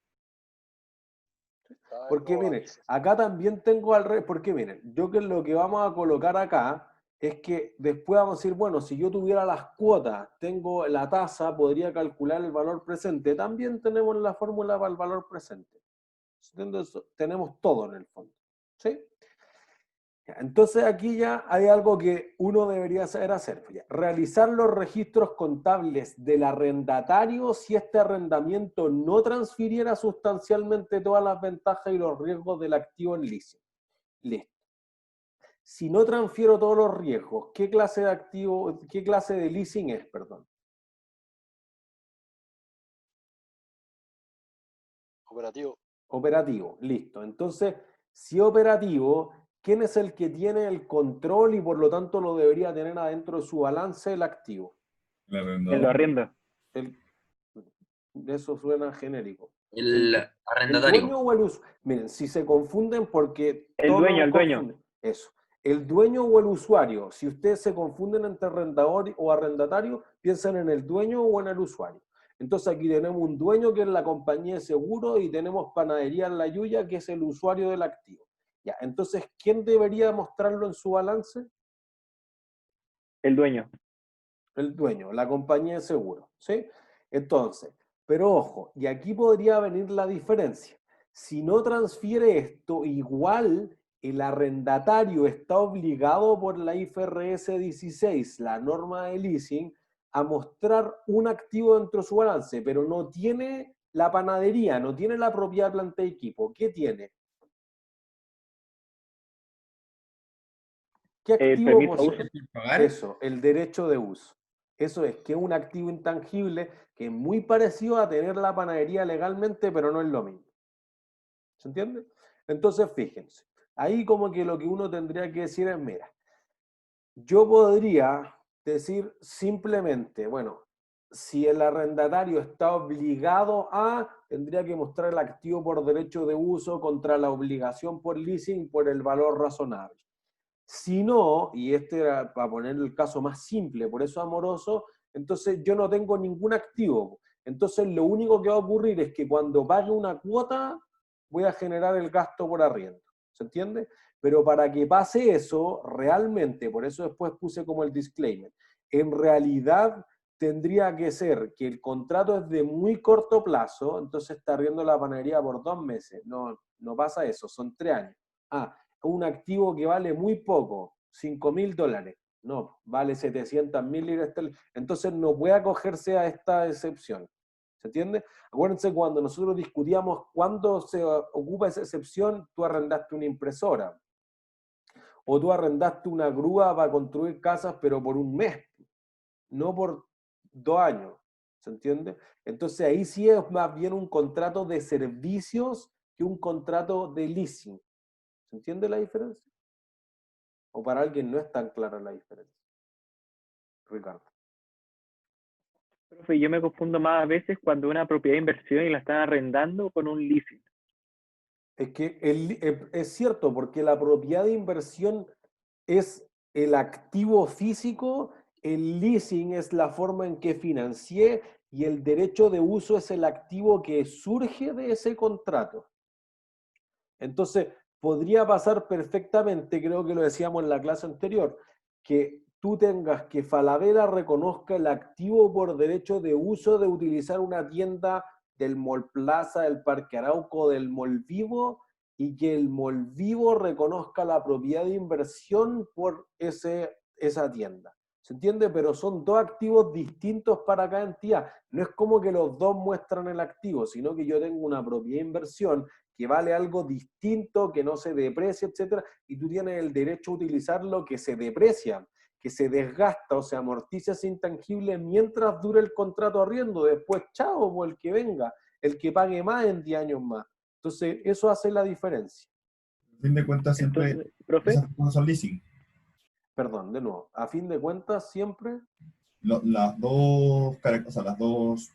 Porque miren, acá también tengo al revés, porque miren, yo que lo que vamos a colocar acá es que después vamos a decir, bueno, si yo tuviera las cuotas, tengo la tasa, podría calcular el valor presente. También tenemos la fórmula para el valor presente. Entonces, tenemos todo en el fondo. ¿Sí? Entonces aquí ya hay algo que uno debería saber hacer. Realizar los registros contables del arrendatario si este arrendamiento no transfiriera sustancialmente todas las ventajas y los riesgos del activo en leasing. Listo. Si no transfiero todos los riesgos, ¿qué clase de activo, qué clase de leasing es, perdón? Operativo. Operativo, listo. Entonces, si operativo, ¿quién es el que tiene el control y por lo tanto lo debería tener adentro de su balance el activo? El En arrendador. lo arrienda. Eso suena genérico. El ¿El arrendatario. dueño o el usuario? Miren, si se confunden porque... El todos dueño, nos el dueño. confunden. Eso. El dueño o el usuario. Si ustedes se confunden entre arrendador o arrendatario, piensen en el dueño o en el usuario. Entonces aquí tenemos un dueño que es la compañía de seguro y tenemos Panadería La Yuya que es el usuario del activo. Ya, entonces, ¿quién debería mostrarlo en su balance? El dueño. El dueño, la compañía de seguro, ¿sí? Entonces, pero ojo, y aquí podría venir la diferencia. Si no transfiere esto, igual el arrendatario está obligado por la IFRS 16, la norma de leasing, a mostrar un activo dentro de su balance, pero no tiene la panadería, no tiene la propiedad de planta y equipo. ¿Qué tiene? ¿Qué El activo permiso de posee? uso. ¿Pagar? Eso, el derecho de uso. Eso es, que es un activo intangible que es muy parecido a tener la panadería legalmente, pero no es lo mismo. ¿Se entiende? Entonces, fíjense, ahí como que lo que uno tendría que decir es, mira, yo podría decir simplemente, bueno, si el arrendatario está obligado a, tendría que mostrar el activo por derecho de uso contra la obligación por leasing por el valor razonable. Si no, y este era para poner el caso más simple, por eso amoroso, entonces yo no tengo ningún activo. Entonces lo único que va a ocurrir es que cuando pague una cuota, voy a generar el gasto por arriendo. ¿Se entiende? Pero para que pase eso, realmente, por eso después puse como el disclaimer, en realidad tendría que ser que el contrato es de muy corto plazo, entonces está arriendo la panadería por 2 meses. No, no pasa eso, son 3 años. Un activo que vale muy poco, $5.000. No, vale 700.000 libras esterlinas. Entonces no puede acogerse a esta excepción. ¿Se entiende? Acuérdense cuando nosotros discutíamos cuándo se ocupa esa excepción, tú arrendaste una impresora. O tú arrendaste una grúa para construir casas, pero por 1 mes, no por 2 años. ¿Se entiende? Entonces ahí sí es más bien un contrato de servicios que un contrato de leasing. ¿Se entiende la diferencia? ¿O para alguien no es tan clara la diferencia? Ricardo. Profe, yo me confundo más a veces cuando una propiedad de inversión y la están arrendando con un leasing. Es que es cierto, porque la propiedad de inversión es el activo físico, el leasing es la forma en que financié y el derecho de uso es el activo que surge de ese contrato. Entonces, podría pasar perfectamente, creo que lo decíamos en la clase anterior, que tú tengas que Falabella reconozca el activo por derecho de uso de utilizar una tienda del Mall Plaza, del Parque Arauco, del Mall Vivo, y que el Mall Vivo reconozca la propiedad de inversión por esa tienda. ¿Se entiende? Pero son dos activos distintos para cada entidad. No es como que los dos muestran el activo, sino que yo tengo una propiedad de inversión que vale algo distinto, que no se deprecia, etcétera, y tú tienes el derecho a utilizarlo que se deprecia, que se desgasta o se amortiza ese intangible mientras dure el contrato arriendo. Después, chao, o el que venga, el que pague más en 10 años más. Entonces, eso hace la diferencia. A fin de cuentas, siempre Entonces, profe, esas cosas son leasing. Perdón, de nuevo, a fin de cuentas, siempre, Las dos, o sea, las dos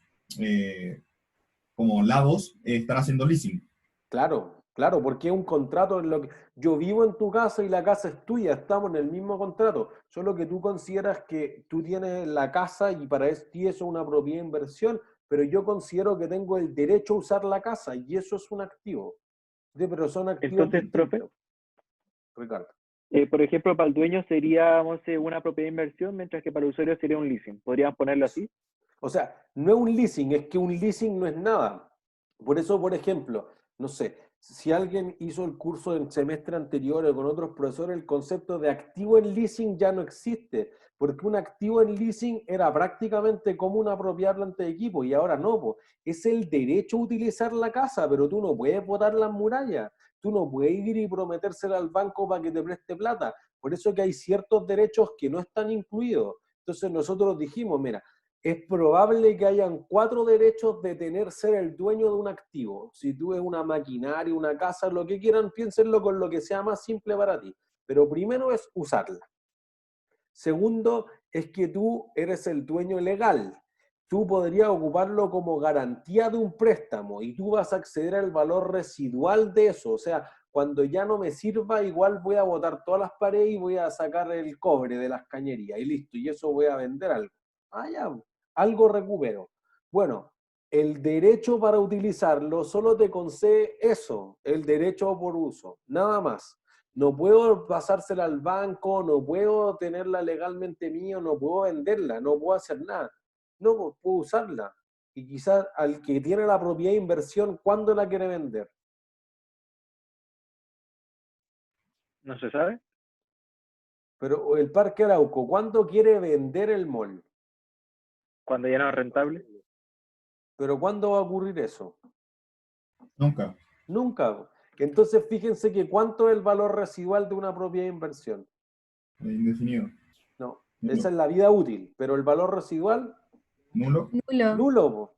como lados están haciendo leasing. claro, claro, porque es un contrato en lo que yo vivo en tu casa y la casa es tuya, estamos en el mismo contrato, solo que tú consideras que tú tienes la casa y para ti eso es una propiedad de inversión, pero yo considero que tengo el derecho a usar la casa y eso es un activo. Sí, pero son activos entonces, profe, distintos, Ricardo. por ejemplo, para el dueño sería, vamos a decir, una propiedad de inversión, mientras que para el usuario sería un leasing. ¿Podríamos ponerlo así? O sea, no es un leasing, es que un leasing no es nada. Por eso, por ejemplo, no sé, si alguien hizo el curso en semestre anterior o con otros profesores, el concepto de activo en leasing ya no existe, porque un activo en leasing era prácticamente como una propiedad planta de equipo y ahora no, po. Es el derecho a utilizar la casa, pero tú no puedes botar las murallas, tú no puedes ir y prometérsela al banco para que te preste plata. Por eso que hay ciertos derechos que no están incluidos. Entonces nosotros dijimos, mira, es probable que hayan 4 derechos de ser el dueño de un activo. Si tú es una maquinaria, una casa, lo que quieran, piénsenlo con lo que sea más simple para ti. Pero primero es usarla. Segundo, es que tú eres el dueño legal. Tú podrías ocuparlo como garantía de un préstamo y tú vas a acceder al valor residual de eso. O sea, cuando ya no me sirva, igual voy a botar todas las paredes y voy a sacar el cobre de las cañerías y listo. Y eso voy a vender algo. Ah, ya, algo recupero. Bueno, el derecho para utilizarlo solo te concede eso, el derecho por uso, nada más. No puedo pasársela al banco, no puedo tenerla legalmente mío, no puedo venderla, no puedo hacer nada. No puedo usarla. Y quizás al que tiene la propiedad de inversión, ¿cuándo la quiere vender? ¿No se sabe? Pero el Parque Arauco, ¿cuándo quiere vender el mall? Cuando ya no es rentable. ¿Pero cuándo va a ocurrir eso? Nunca. Nunca. Entonces, fíjense que ¿cuánto es el valor residual de una propiedad de inversión? Indefinido. No, Nulo. esa es la vida útil, pero el valor residual, Nulo. Nulo. nulo, po.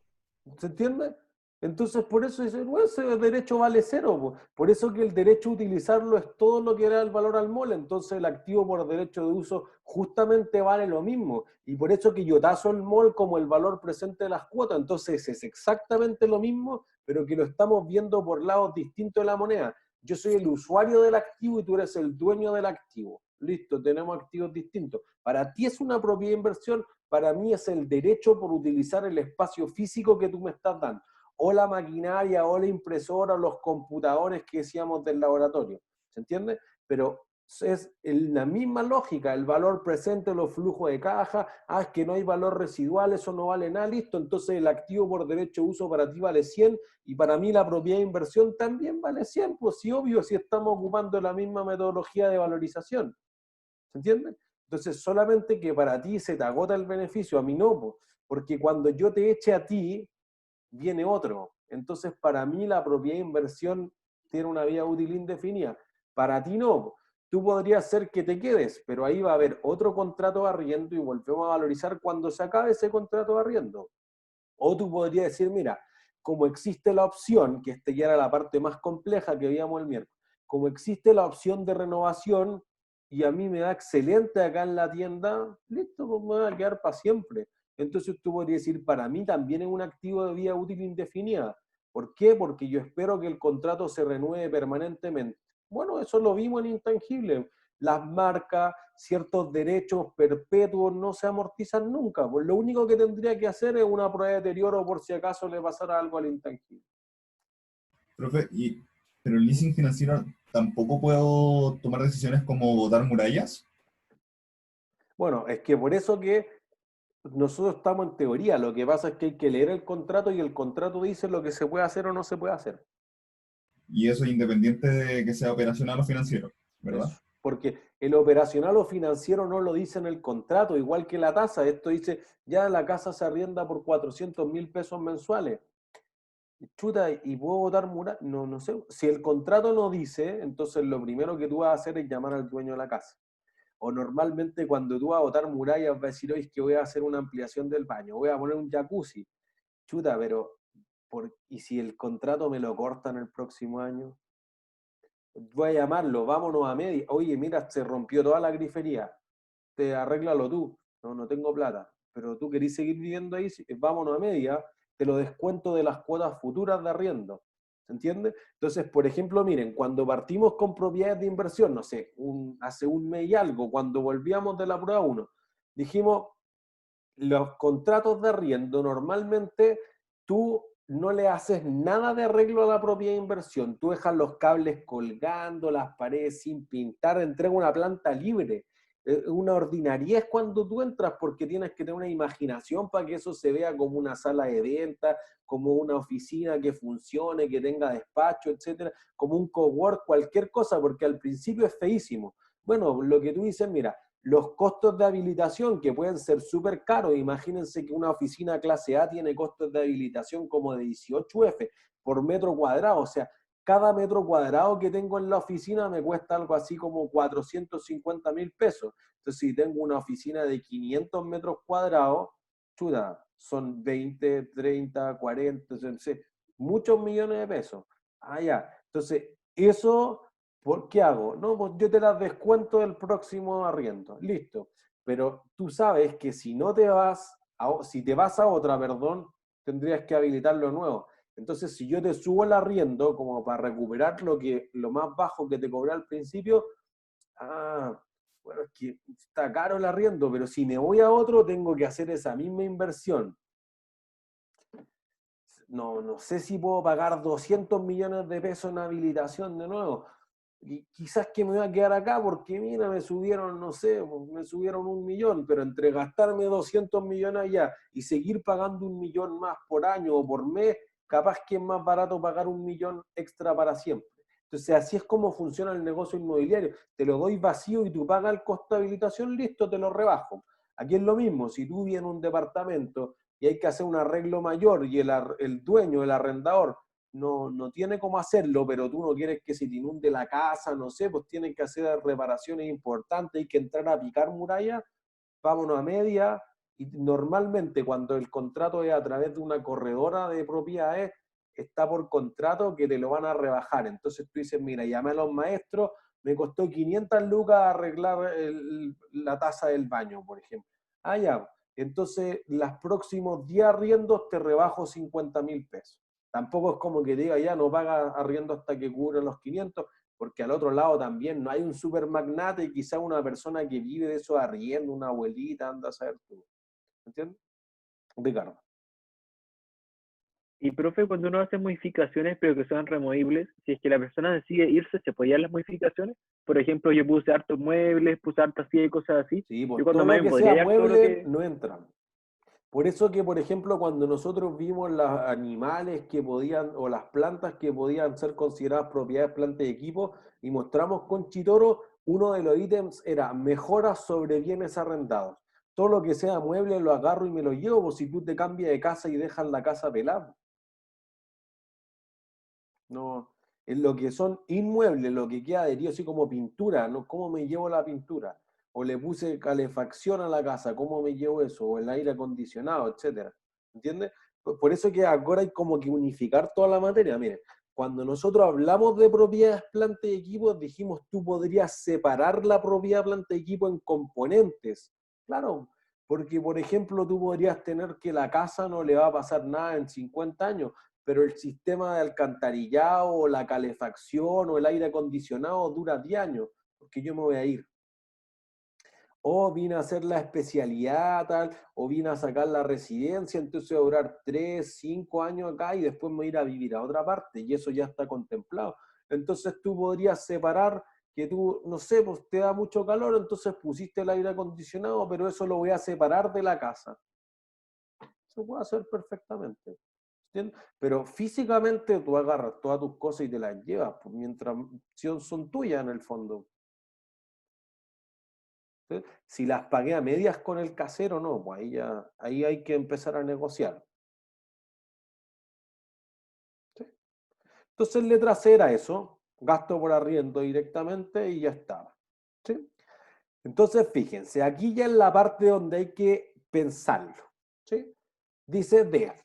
¿Se entiende? Entonces, por eso dice, bueno, ese derecho vale cero, po. Por eso que el derecho a utilizarlo es todo lo que da el valor al mall, entonces el activo por derecho de uso justamente vale lo mismo, y por eso que yo taso el mall como el valor presente de las cuotas, entonces es exactamente lo mismo, pero que lo estamos viendo por lados distintos de la moneda. Yo soy el usuario del activo y tú eres el dueño del activo. Listo, tenemos activos distintos. Para ti es una propiedad de inversión, para mí es el derecho por utilizar el espacio físico que tú me estás dando, o la maquinaria, o la impresora, o los computadores que decíamos del laboratorio. ¿Se entiende? Pero es la misma lógica, el valor presente, los flujos de caja, es que no hay valor residual, eso no vale nada, listo, entonces el activo por derecho de uso para ti vale 100 y para mí la propiedad de inversión también vale 100, pues sí, obvio, si estamos ocupando la misma metodología de valorización. ¿Se entiende? Entonces, solamente que para ti se te agota el beneficio, a mí no, pues, porque cuando yo te eche a ti, viene otro. Entonces, para mí la propiedad de inversión tiene una vida útil indefinida. Para ti no. Tú podrías ser que te quedes, pero ahí va a haber otro contrato de arriendo y volvemos a valorizar cuando se acabe ese contrato de arriendo. O tú podrías decir, mira, como existe la opción, que ya era la parte más compleja que veíamos el miércoles, como existe la opción de renovación y a mí me da excelente acá en la tienda, listo, pues me voy a quedar para siempre. Entonces tú podrías decir, para mí también es un activo de vida útil indefinida. ¿Por qué? Porque yo espero que el contrato se renueve permanentemente. Bueno, eso lo vimos en intangible. las marcas, ciertos derechos perpetuos no se amortizan nunca. Pues lo único que tendría que hacer es una prueba de deterioro por si acaso le pasara algo al intangible. Profe, pero el leasing financiero tampoco puedo tomar decisiones como botar murallas. Bueno, es que por eso que nosotros estamos en teoría, lo que pasa es que hay que leer el contrato y el contrato dice lo que se puede hacer o no se puede hacer. Y eso es independiente de que sea operacional o financiero, ¿verdad? Eso. Porque el operacional o financiero no lo dice en el contrato, igual que la tasa. Esto dice, ya la casa se arrienda por 400.000 pesos mensuales. Chuta, ¿y puedo votar mural? No, no sé. Si el contrato no dice, entonces lo primero que tú vas a hacer es llamar al dueño de la casa. O normalmente cuando tú vas a botar murallas vas a decir, oye, es que voy a hacer una ampliación del baño, voy a poner un jacuzzi. Chuta, pero ¿y si el contrato me lo cortan el próximo año? Voy a llamarlo, vámonos a media. Oye, mira, se rompió toda la grifería. Arréglalo tú. No, no tengo plata. Pero tú querís seguir viviendo ahí, vámonos a media, te lo descuento de las cuotas futuras de arriendo. ¿Se entiende? Entonces, por ejemplo, miren, cuando partimos con propiedades de inversión, no sé, hace un mes y algo, cuando volvíamos de la prueba 1, dijimos, los contratos de arriendo normalmente tú no le haces nada de arreglo a la propia inversión, tú dejas los cables colgando, las paredes sin pintar, entrega una planta libre. Una ordinariez cuando tú entras porque tienes que tener una imaginación para que eso se vea como una sala de venta, como una oficina que funcione, que tenga despacho, etcétera, como un cowork, cualquier cosa, porque al principio es feísimo. Bueno, lo que tú dices, mira, los costos de habilitación, que pueden ser súper caros, imagínense que una oficina clase A tiene costos de habilitación como de 18F por metro cuadrado, o sea, cada metro cuadrado que tengo en la oficina me cuesta algo así como 450.000 pesos. Entonces, si tengo una oficina de 500 metros cuadrados, chuta, son 20, 30, 40, no sé, muchos millones de pesos. Ah, ya. Entonces, eso... ¿Qué hago? No, pues yo te las descuento del próximo arriendo. Listo. Pero tú sabes que si no te vas, si te vas a otra, perdón, tendrías que habilitarlo nuevo. Entonces, si yo te subo el arriendo como para recuperar lo más bajo que te cobré al principio, bueno, es que está caro el arriendo, pero si me voy a otro, tengo que hacer esa misma inversión. No sé si puedo pagar 200 millones de pesos en habilitación de nuevo. Y quizás que me voy a quedar acá porque, mira, me subieron, no sé, me subieron 1.000.000, pero entre gastarme 200 millones allá y seguir pagando 1.000.000 más por año o por mes, capaz que es más barato pagar 1.000.000 extra para siempre. Entonces, así es como funciona el negocio inmobiliario. Te lo doy vacío y tú pagas el costo de habilitación, listo, te lo rebajo. Aquí es lo mismo, si tú vives en un departamento y hay que hacer un arreglo mayor y el dueño, el arrendador, no tiene cómo hacerlo, pero tú no quieres que se te inunde la casa, no sé, pues tienen que hacer reparaciones importantes, hay que entrar a picar murallas, vámonos a media, y normalmente cuando el contrato es a través de una corredora de propiedades, está por contrato que te lo van a rebajar. Entonces tú dices, mira, llamé a los maestros, me costó 500 lucas arreglar la taza del baño, por ejemplo. Ah, ya. Entonces, los próximos 10 arriendos te rebajo 50.000 pesos. Tampoco es como que diga, ya no paga arriendo hasta que cubra los 500, porque al otro lado también no hay un super magnate y quizá una persona que vive de eso arriendo, una abuelita, anda a saber tú. ¿Entiendes? Ricardo. Y profe, cuando uno hace modificaciones pero que sean removibles, si es que la persona decide irse, ¿se podían las modificaciones? Por ejemplo, yo puse hartos muebles, puse hartas sillas y cosas así. Sí, pues Yo cuando todo me lo que podría sea hallar todo lo mueble que... no entra. Por eso que, por ejemplo, cuando nosotros vimos los animales que podían, o las plantas que podían ser consideradas propiedades, plantas y equipos, y mostramos con Chitoro, uno de los ítems era mejoras sobre bienes arrendados. Todo lo que sea mueble lo agarro y me lo llevo, pues si tú te cambias de casa y dejas la casa pelada. No, en lo que son inmuebles, lo que queda adherido así como pintura, ¿no? ¿Cómo me llevo la pintura? O le puse calefacción a la casa, ¿cómo me llevo eso? O el aire acondicionado, etcétera. ¿Entiendes? Por eso que ahora hay como que unificar toda la materia. Miren, cuando nosotros hablamos de propiedades, planta y equipos, dijimos tú podrías separar la propiedad, planta y equipo en componentes. Claro, porque por ejemplo tú podrías tener que la casa no le va a pasar nada en 50 años, pero el sistema de alcantarillado o la calefacción o el aire acondicionado dura 10 años. porque yo me voy a ir. O vine a hacer la especialidad, tal, o vine a sacar la residencia, entonces voy a durar 3, 5 años acá y después me voy a ir a vivir a otra parte, y eso ya está contemplado. Entonces tú podrías separar que tú, no sé, pues te da mucho calor, entonces pusiste el aire acondicionado, pero eso lo voy a separar de la casa. Se puede hacer perfectamente. ¿Entiendes? Pero físicamente tú agarras todas tus cosas y te las llevas, pues, mientras son tuyas en el fondo. ¿Sí? Si las pagué a medias con el casero, no, pues ahí hay que empezar a negociar. ¿Sí? Entonces, letra C era eso, gasto por arriendo directamente y ya estaba. ¿Sí? Entonces, fíjense, aquí ya es la parte donde hay que pensarlo. ¿Sí? Dice D.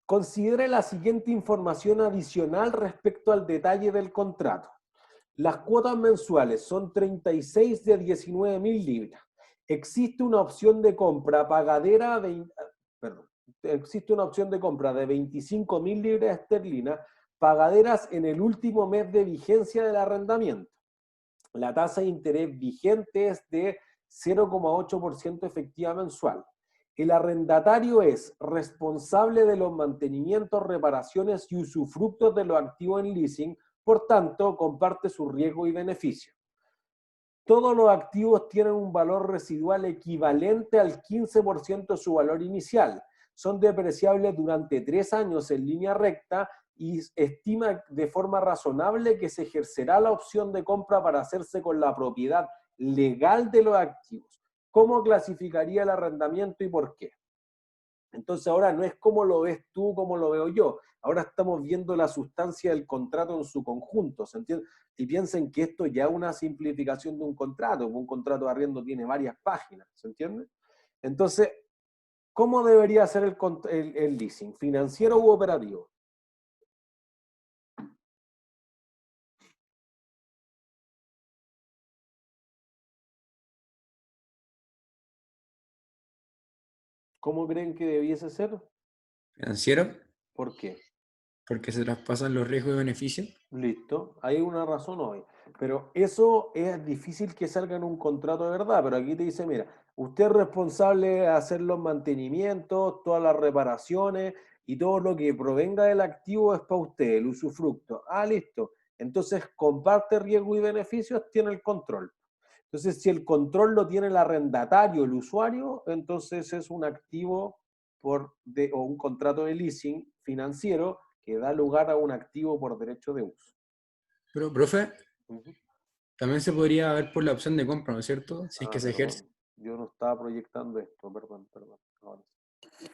Considere la siguiente información adicional respecto al detalle del contrato. Las cuotas mensuales son 36 de 19.000 libras. Existe una opción de compra pagadera existe una opción de compra de 25.000 libras esterlinas pagaderas en el último mes de vigencia del arrendamiento. La tasa de interés vigente es de 0,8% efectiva mensual. El arrendatario es responsable de los mantenimientos, reparaciones y usufructos de los activos en leasing, por tanto, comparte su riesgo y beneficio. Todos los activos tienen un valor residual equivalente al 15% de su valor inicial. Son depreciables durante 3 años en línea recta y estima de forma razonable que se ejercerá la opción de compra para hacerse con la propiedad legal de los activos. ¿Cómo clasificaría el arrendamiento y por qué? Entonces ahora no es cómo lo ves tú, cómo lo veo yo. Ahora estamos viendo la sustancia del contrato en su conjunto, ¿se entiende? Y piensen que esto ya es una simplificación de un contrato. Un contrato de arriendo tiene varias páginas, ¿se entiende? Entonces, ¿cómo debería ser el leasing? ¿Financiero u operativo? ¿Cómo creen que debiese ser? ¿Financiero? ¿Por qué? Porque se traspasan los riesgos y beneficios. Listo, hay una razón hoy. Pero eso es difícil que salga en un contrato de verdad, pero aquí te dice, mira, usted es responsable de hacer los mantenimientos, todas las reparaciones y todo lo que provenga del activo es para usted, el usufructo. Ah, listo. Entonces, comparte riesgo y beneficios, tiene el control. Entonces, si el control lo tiene el arrendatario, el usuario, entonces es un activo o un contrato de leasing financiero que da lugar a un activo por derecho de uso. Pero, profe, Ujú. también se podría ver por la opción de compra, ¿no es cierto? Si es que se ejerce. Perdón, yo no estaba proyectando esto, perdón. Ahora sí.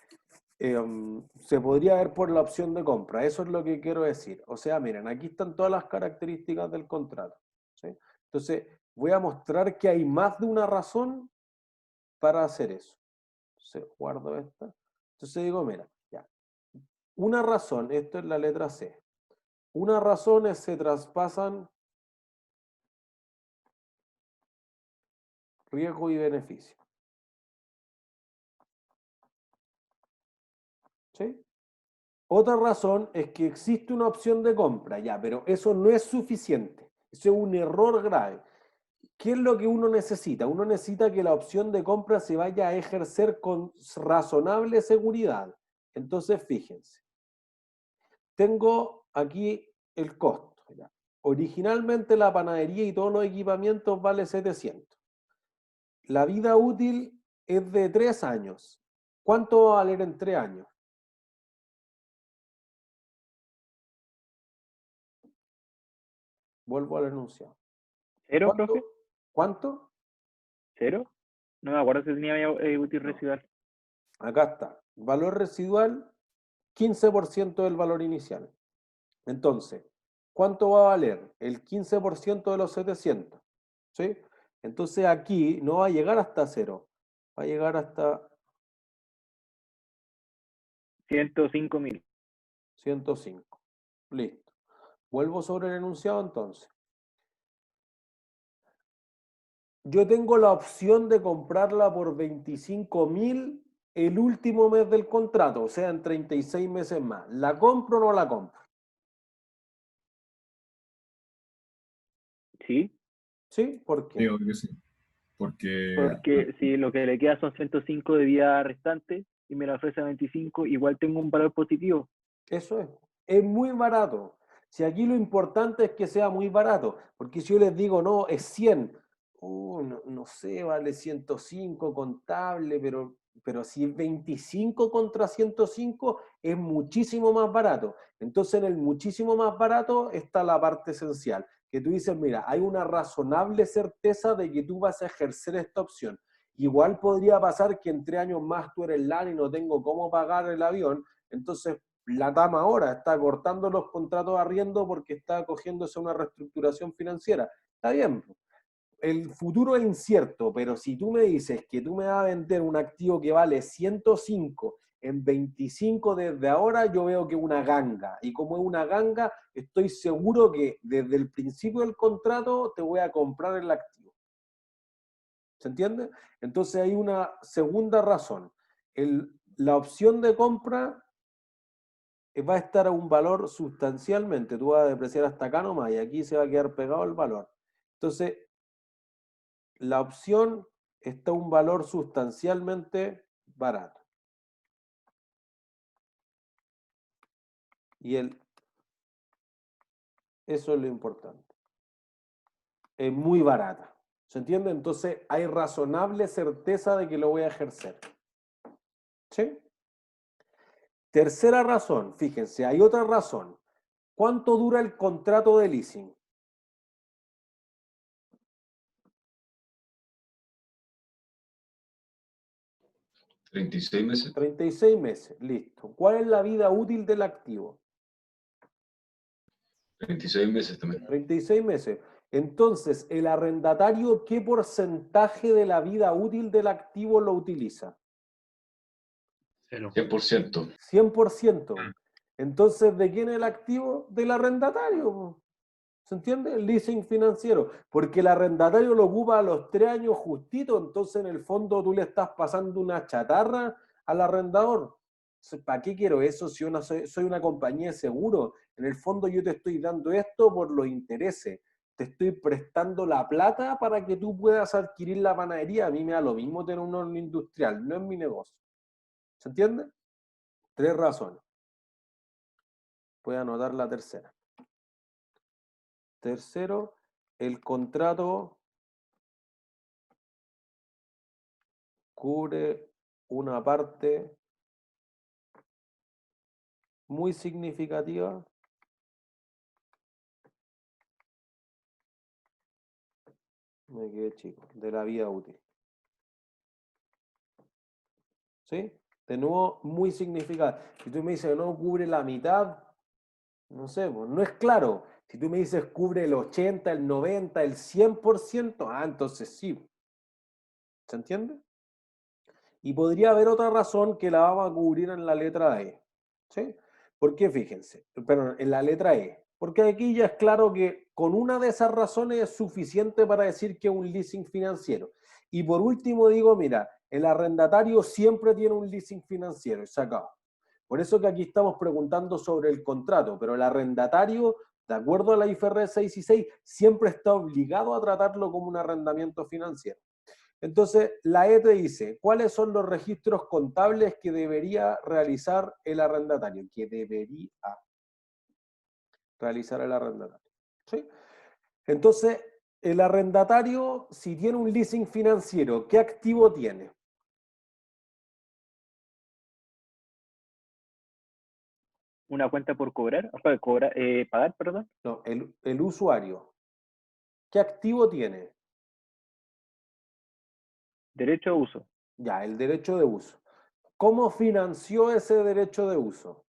Se podría ver por la opción de compra, eso es lo que quiero decir. O sea, miren, aquí están todas las características del contrato, ¿sí? Entonces, voy a mostrar que hay más de una razón para hacer eso. Entonces, guardo esta. Entonces digo, mira, ya. Una razón, esto es la letra C. Una razón es se traspasan riesgo y beneficio. ¿Sí? Otra razón es que existe una opción de compra, ya, pero eso no es suficiente. Eso es un error grave. ¿Qué es lo que uno necesita? Uno necesita que la opción de compra se vaya a ejercer con razonable seguridad. Entonces, fíjense. Tengo aquí el costo. ¿Ya? Originalmente la panadería y todos los equipamientos vale 700. La vida útil es de 3 años. ¿Cuánto va a valer en 3 años? Vuelvo al enunciado. ¿Cero, ¿Cuánto? profe? ¿Cuánto? ¿Cero? No me acuerdo si tenía útil No. residual. Acá está. Valor residual, 15% del valor inicial. Entonces, ¿cuánto va a valer? El 15% de los 700. ¿Sí? Entonces aquí no va a llegar hasta 0. Va a llegar hasta 105.000. 105. Listo. Vuelvo sobre el enunciado entonces. Yo tengo la opción de comprarla por 25.000 el último mes del contrato, o sea, en 36 meses más. ¿La compro o no la compro? ¿Sí? ¿Sí? ¿Por qué? Sí, obvio que sí. Porque Porque si lo que le queda son 105 de vida restante y me la ofrece a 25, igual tengo un valor positivo. Eso es muy barato. Si aquí lo importante es que sea muy barato, porque si yo les digo, no, es 100, no sé, vale 105 contable, pero si es 25 contra 105 es muchísimo más barato. Entonces en el muchísimo más barato está la parte esencial, que tú dices, mira, hay una razonable certeza de que tú vas a ejercer esta opción. Igual podría pasar que en 3 años más tú eres LAN y no tengo cómo pagar el avión, entonces la TAM ahora está cortando los contratos de arriendo porque está cogiéndose una reestructuración financiera. Está bien, el futuro es incierto, pero si tú me dices que tú me vas a vender un activo que vale 105 en 25 desde ahora, yo veo que es una ganga. Y como es una ganga, estoy seguro que desde el principio del contrato te voy a comprar el activo. ¿Se entiende? Entonces hay una segunda razón. La opción de compra va a estar a un valor sustancialmente, tú vas a depreciar hasta acá nomás y aquí se va a quedar pegado el valor. Entonces, la opción está a un valor sustancialmente barato. Y eso es lo importante. Es muy barata. ¿Se entiende? Entonces, hay razonable certeza de que lo voy a ejercer. ¿Sí? Tercera razón, fíjense, hay otra razón. ¿Cuánto dura el contrato de leasing? 36 meses. 36 meses, listo. ¿Cuál es la vida útil del activo? 36 meses también. 36 meses. Entonces, ¿el arrendatario qué porcentaje de la vida útil del activo lo utiliza? 100%. 100%. Entonces, ¿de quién es el activo? Del arrendatario. ¿Se entiende? El leasing financiero. Porque el arrendatario lo ocupa a los 3 años justito, entonces en el fondo tú le estás pasando una chatarra al arrendador. ¿Para qué quiero eso si yo no soy una compañía de seguro? En el fondo yo te estoy dando esto por los intereses. Te estoy prestando la plata para que tú puedas adquirir la panadería. A mí me da lo mismo tener un horno industrial, no es mi negocio. ¿Se entiende? 3 razones. Voy a anotar la tercera. Tercero, el contrato cubre una parte muy significativa me quedé chico, de la vida útil. ¿Sí? De nuevo, muy significativo. Si tú me dices que no cubre la mitad, no sé, pues, no es claro. Si tú me dices cubre el 80, el 90, el 100%, entonces sí. ¿Se entiende? Y podría haber otra razón que la vamos a cubrir en la letra E. ¿Sí? ¿Por qué? Fíjense, perdón, en la letra E. Porque aquí ya es claro que con una de esas razones es suficiente para decir que es un leasing financiero. Y por último digo, mira, el arrendatario siempre tiene un leasing financiero, y se acabó. Por eso que aquí estamos preguntando sobre el contrato, pero el arrendatario, de acuerdo a la IFRS 6 y 6, siempre está obligado a tratarlo como un arrendamiento financiero. Entonces, la E te dice, ¿cuáles son los registros contables que debería realizar el arrendatario? Que debería realizar el arrendatario. ¿Sí? Entonces, el arrendatario, si tiene un leasing financiero, ¿qué activo tiene? Una cuenta por cobrar, o sea, pagar, perdón. No, el usuario. ¿Qué activo tiene? Derecho a uso. Ya, el derecho de uso. ¿Cómo financió ese derecho de uso?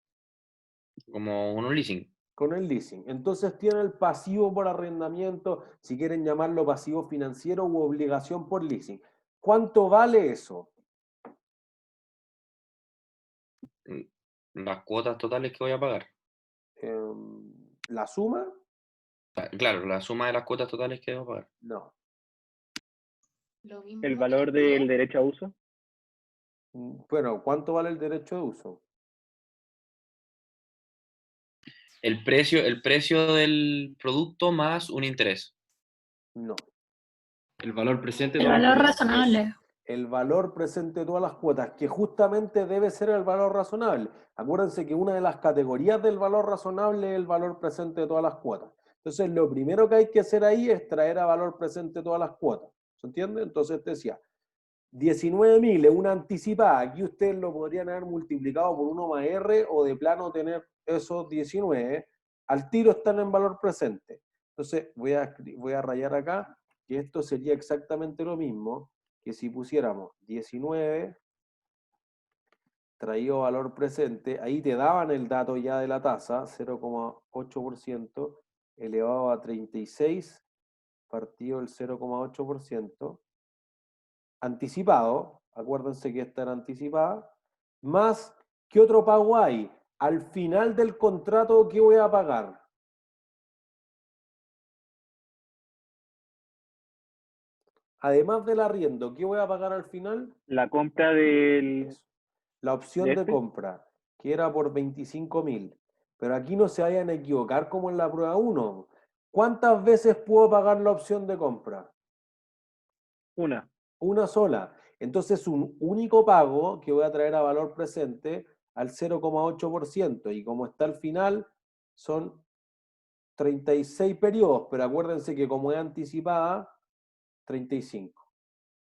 Como un leasing. Con el leasing. Entonces tiene el pasivo por arrendamiento, si quieren llamarlo pasivo financiero u obligación por leasing. ¿Cuánto vale eso? Las cuotas totales que voy a pagar. ¿La suma? Claro, la suma de las cuotas totales que voy a pagar. No. El valor del derecho a uso. Bueno, ¿cuánto vale el derecho de uso? El precio del producto más un interés. No. El valor presente. El valor razonable. El valor presente de todas las cuotas, que justamente debe ser el valor razonable. Acuérdense que una de las categorías del valor razonable es el valor presente de todas las cuotas. Entonces, lo primero que hay que hacer ahí es traer a valor presente todas las cuotas. ¿Se entiende? Entonces te decía, 19.000 es una anticipada. Aquí ustedes lo podrían haber multiplicado por 1 más R o de plano tener esos 19. Al tiro están en valor presente. Entonces, voy a rayar acá que esto sería exactamente lo mismo que si pusiéramos 19 traído valor presente, ahí te daban el dato ya de la tasa, 0,8% elevado a 36 partido el 0,8%, anticipado, acuérdense que esta era anticipada, más, ¿qué otro pago hay? Al final del contrato, ¿qué voy a pagar? Además del arriendo, ¿qué voy a pagar al final? La compra del... Eso. La opción de compra, que era por 25.000. Pero aquí no se vayan a equivocar como en la prueba 1. ¿Cuántas veces puedo pagar la opción de compra? Una. Una sola. Entonces, un único pago que voy a traer a valor presente al 0,8%. Y como está al final, son 36 periodos. Pero acuérdense que como es anticipada, 35.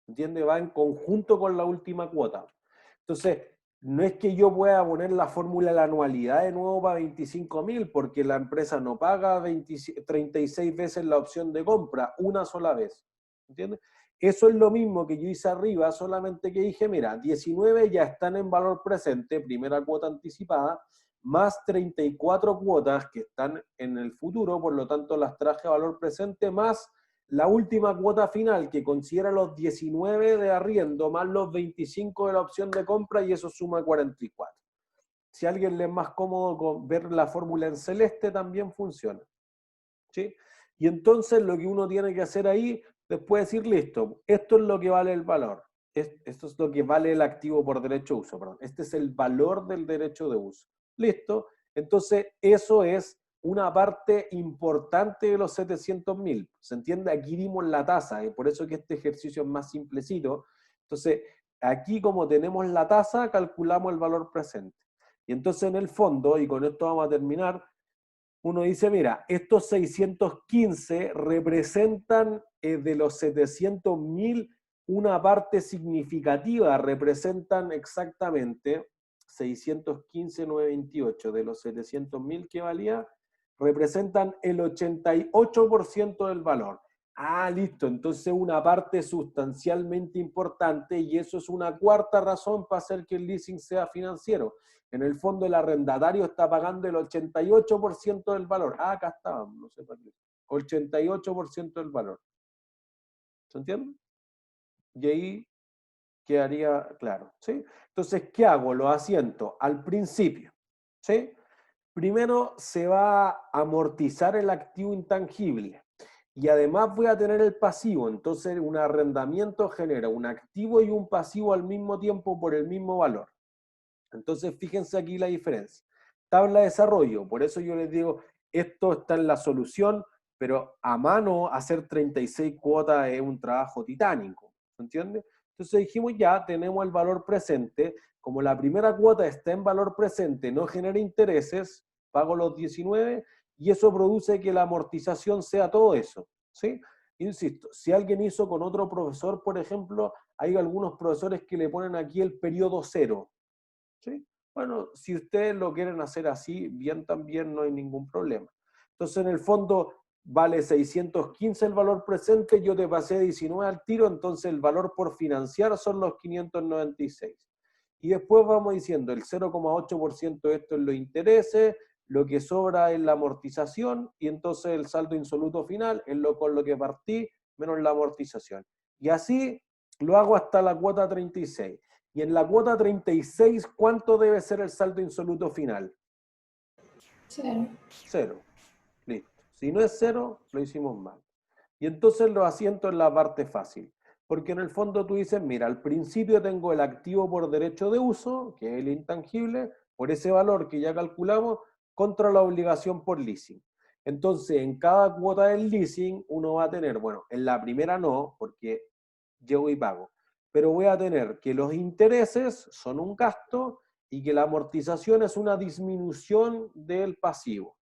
¿Entiende? Va en conjunto con la última cuota. Entonces, no es que yo pueda poner la fórmula de la anualidad de nuevo para 25.000, porque la empresa no paga 36 veces la opción de compra, una sola vez. ¿Entiendes? Eso es lo mismo que yo hice arriba, solamente que dije, mira, 19 ya están en valor presente, primera cuota anticipada, más 34 cuotas que están en el futuro, por lo tanto las traje a valor presente, más la última cuota final, que considera los 19 de arriendo, más los 25 de la opción de compra, y eso suma 44. Si a alguien le es más cómodo ver la fórmula en celeste, también funciona. ¿Sí? Y entonces lo que uno tiene que hacer ahí, después decir, listo, esto es lo que vale el valor. Esto es lo que vale el activo por derecho de uso, perdón. Este es el valor del derecho de uso. Listo. Entonces, eso es una parte importante de los 700.000. ¿Se entiende? Aquí dimos la tasa, y por eso que este ejercicio es más simplecito. Entonces, aquí como tenemos la tasa, calculamos el valor presente. Y entonces en el fondo, y con esto vamos a terminar, uno dice, mira, estos 615 representan de los 700.000 una parte significativa, representan exactamente 615.928 de los 700.000 que valía, representan el 88% del valor. Ah, listo, entonces una parte sustancialmente importante, y eso es una cuarta razón para hacer que el leasing sea financiero. En el fondo el arrendatario está pagando el 88% del valor. Ah, acá está, no sé para qué. 88% del valor. ¿Se entiende? Y ahí quedaría claro, ¿sí? Entonces, ¿qué hago? Lo asiento al principio, ¿sí? Primero se va a amortizar el activo intangible y además voy a tener el pasivo. Entonces, un arrendamiento genera un activo y un pasivo al mismo tiempo por el mismo valor. Entonces, fíjense aquí la diferencia. Tabla de desarrollo, por eso yo les digo, esto está en la solución, pero a mano hacer 36 cuotas es un trabajo titánico, ¿se entiende? Entonces dijimos ya, tenemos el valor presente, como la primera cuota está en valor presente, no genera intereses, pago los 19, y eso produce que la amortización sea todo eso, ¿sí? Insisto, si alguien hizo con otro profesor, por ejemplo, hay algunos profesores que le ponen aquí el periodo cero, ¿sí? Bueno, si ustedes lo quieren hacer así, bien también, no hay ningún problema. Entonces, en el fondo, vale 615 el valor presente, yo te pasé 19 al tiro, entonces el valor por financiar son los 596. Y después vamos diciendo, el 0,8% de esto es los intereses, lo que sobra es la amortización, y entonces el saldo insoluto final es con lo que partí, menos la amortización. Y así lo hago hasta la cuota 36. Y en la cuota 36, ¿cuánto debe ser el saldo insoluto final? 0. 0. Listo. Si no es 0, lo hicimos mal. Y entonces lo asiento en la parte fácil. Porque en el fondo tú dices, mira, al principio tengo el activo por derecho de uso, que es el intangible, por ese valor que ya calculamos, contra la obligación por leasing. Entonces, en cada cuota del leasing, uno va a tener, bueno, en la primera no, porque llego y pago, pero voy a tener que los intereses son un gasto y que la amortización es una disminución del pasivo,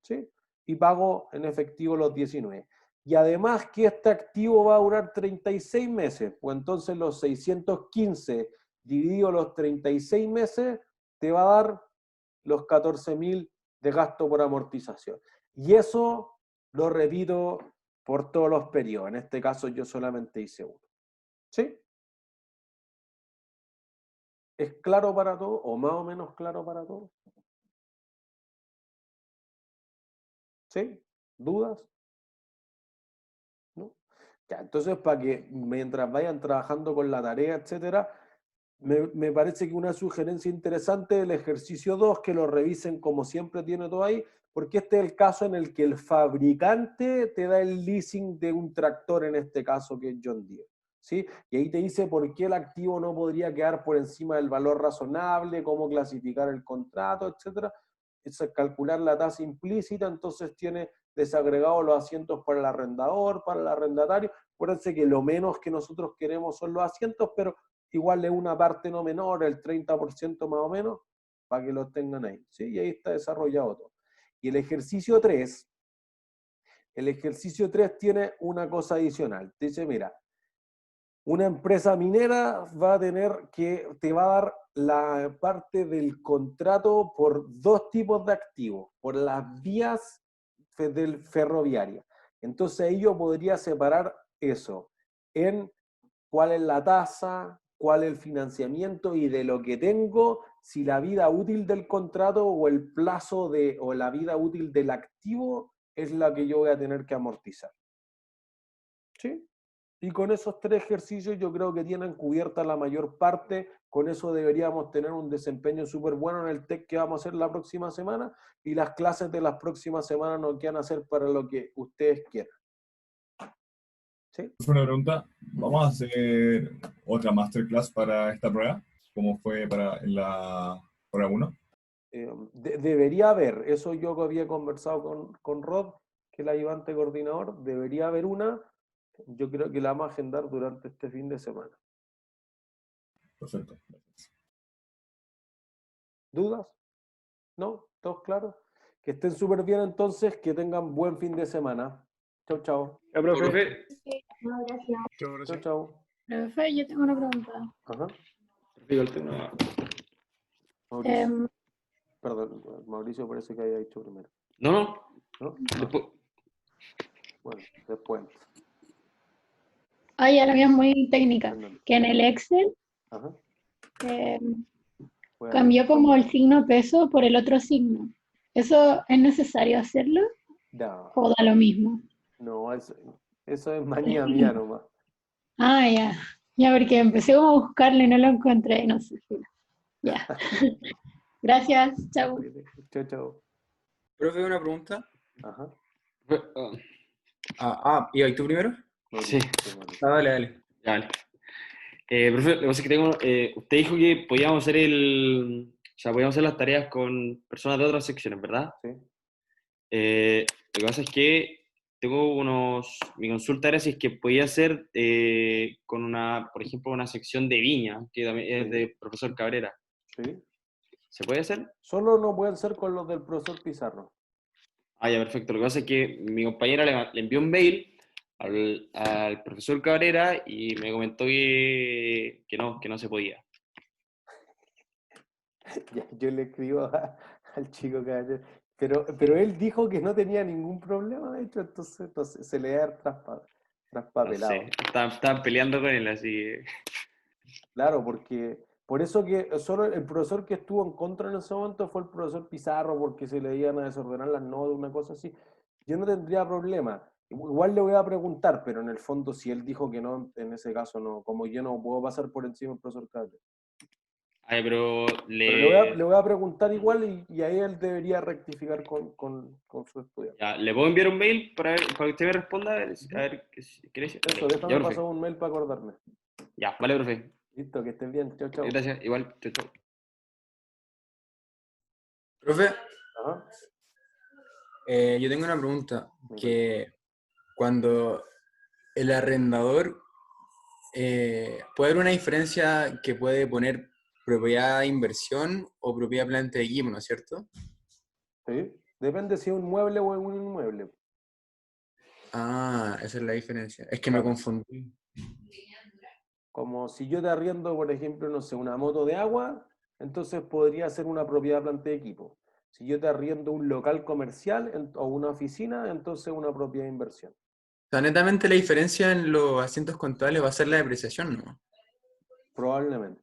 ¿sí? Y pago en efectivo los 19. Y además que este activo va a durar 36 meses, pues entonces los 615 dividido los 36 meses te va a dar los 14.000 de gasto por amortización. Y eso lo repito por todos los periodos. En este caso yo solamente hice uno. ¿Sí? ¿Es claro para todos o más o menos claro para todos? ¿Sí? ¿Dudas? ¿No? Ya, entonces, para que mientras vayan trabajando con la tarea, etcétera, me parece que una sugerencia interesante del ejercicio 2, que lo revisen como siempre tiene todo ahí, porque este es el caso en el que el fabricante te da el leasing de un tractor, en este caso que es John Deere, ¿sí? Y ahí te dice por qué el activo no podría quedar por encima del valor razonable, cómo clasificar el contrato, etcétera. Es calcular la tasa implícita, entonces tiene desagregados los asientos para el arrendador, para el arrendatario. Acuérdense que lo menos que nosotros queremos son los asientos, pero igual es una parte no menor, el 30% más o menos, para que lo tengan ahí, ¿sí? Y ahí está desarrollado todo. Y el ejercicio 3 tiene una cosa adicional. Te dice, mira, una empresa minera va a tener que, te va a dar la parte del contrato por dos tipos de activos, por las vías ferroviarias. Entonces ahí yo podría separar eso en cuál es la tasa, cuál es el financiamiento y de lo que tengo, si la vida útil del contrato o el plazo o la vida útil del activo es la que yo voy a tener que amortizar. ¿Sí? Y con esos tres ejercicios yo creo que tienen cubierta la mayor parte. Con eso deberíamos tener un desempeño súper bueno en el TEC que vamos a hacer la próxima semana. Y las clases de las próximas semanas nos quedan a hacer para lo que ustedes quieran. ¿Sí? Una pregunta, ¿vamos a hacer otra masterclass para esta prueba? ¿Cómo fue en la prueba 1? Debería haber, eso yo había conversado con Rod, que es el ayudante coordinador, debería haber una. Yo creo que la vamos a agendar durante este fin de semana. Perfecto. ¿Dudas? ¿No? ¿Todos claros? Que estén súper bien entonces, que tengan buen fin de semana. Chau, chau. Ya, profe. No, gracias. Chau, chau. Profe, yo tengo una pregunta. Ajá. Mauricio. Perdón, Mauricio parece que había dicho primero. No. ¿No? Después. Bueno, después. Ya la mía es muy técnica. Fernando. Que en el Excel Ajá. cambió como el signo peso por el otro signo. ¿Eso es necesario hacerlo? No. ¿O da lo mismo? No, eso es manía mía nomás. Ya. Ya, porque empecé como a buscarlo y no lo encontré. No sé. Ya. Gracias. Chau. Chau, chau. Profe, una pregunta. Ajá. ¿Y ahí tú primero? Sí. Dale. Vale. Profe, lo que pasa es que usted dijo que podíamos podíamos hacer las tareas con personas de otras secciones, ¿verdad? Sí. Lo que pasa es que mi consulta era si es que podía ser con por ejemplo, una sección de viña, que también es de profesor Cabrera. Sí. ¿Se puede hacer? Solo no pueden ser con los del profesor Pizarro. Ya, perfecto. Lo que pasa es que mi compañera le envió un mail al profesor Cabrera y me comentó que no se podía. Ya, yo le escribo al chico que pero él dijo que no tenía ningún problema, de hecho, entonces se le da traspapelado. No sé, estaban peleando con él, así que... Claro, porque por eso que solo el profesor que estuvo en contra en ese momento fue el profesor Pizarro, porque se le iban a desordenar las notas, una cosa así. Yo no tendría problema. Igual le voy a preguntar, pero en el fondo, si él dijo que no, en ese caso no, como yo no puedo pasar por encima del profesor Cabrera. Pero le voy a preguntar igual y ahí él debería rectificar con su estudiante. Ya, ¿le puedo enviar un mail para que usted me responda? A ver ¿qué le dice? Eso, déjame pasar un mail para acordarme. Ya, vale, profe. Listo, que estén bien. Chao, chao. Gracias, igual. Chao, chao. Profe. Ajá. Yo tengo una pregunta, que cuando el arrendador, puede haber una diferencia que puede poner propiedad de inversión o propiedad planta de equipo, ¿no es cierto? ¿Sí? Depende si es un mueble o es un inmueble. Ah, esa es la diferencia. Es que me Claro. confundí. Como si yo te arriendo, por ejemplo, no sé, una moto de agua, entonces podría ser una propiedad planta de equipo. Si yo te arriendo un local comercial o una oficina, entonces una propiedad de inversión. O sea, netamente la diferencia en los asientos contables va a ser la depreciación, ¿no? Probablemente.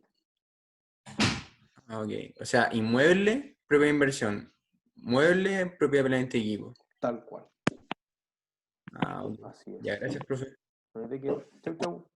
Ah, ok. O sea, inmueble, propiedad de inversión. Mueble, propiedad planta de equipo. Tal cual. Ah, ok. Así es. Ya, gracias, profe. No te quiero. Chau, chau.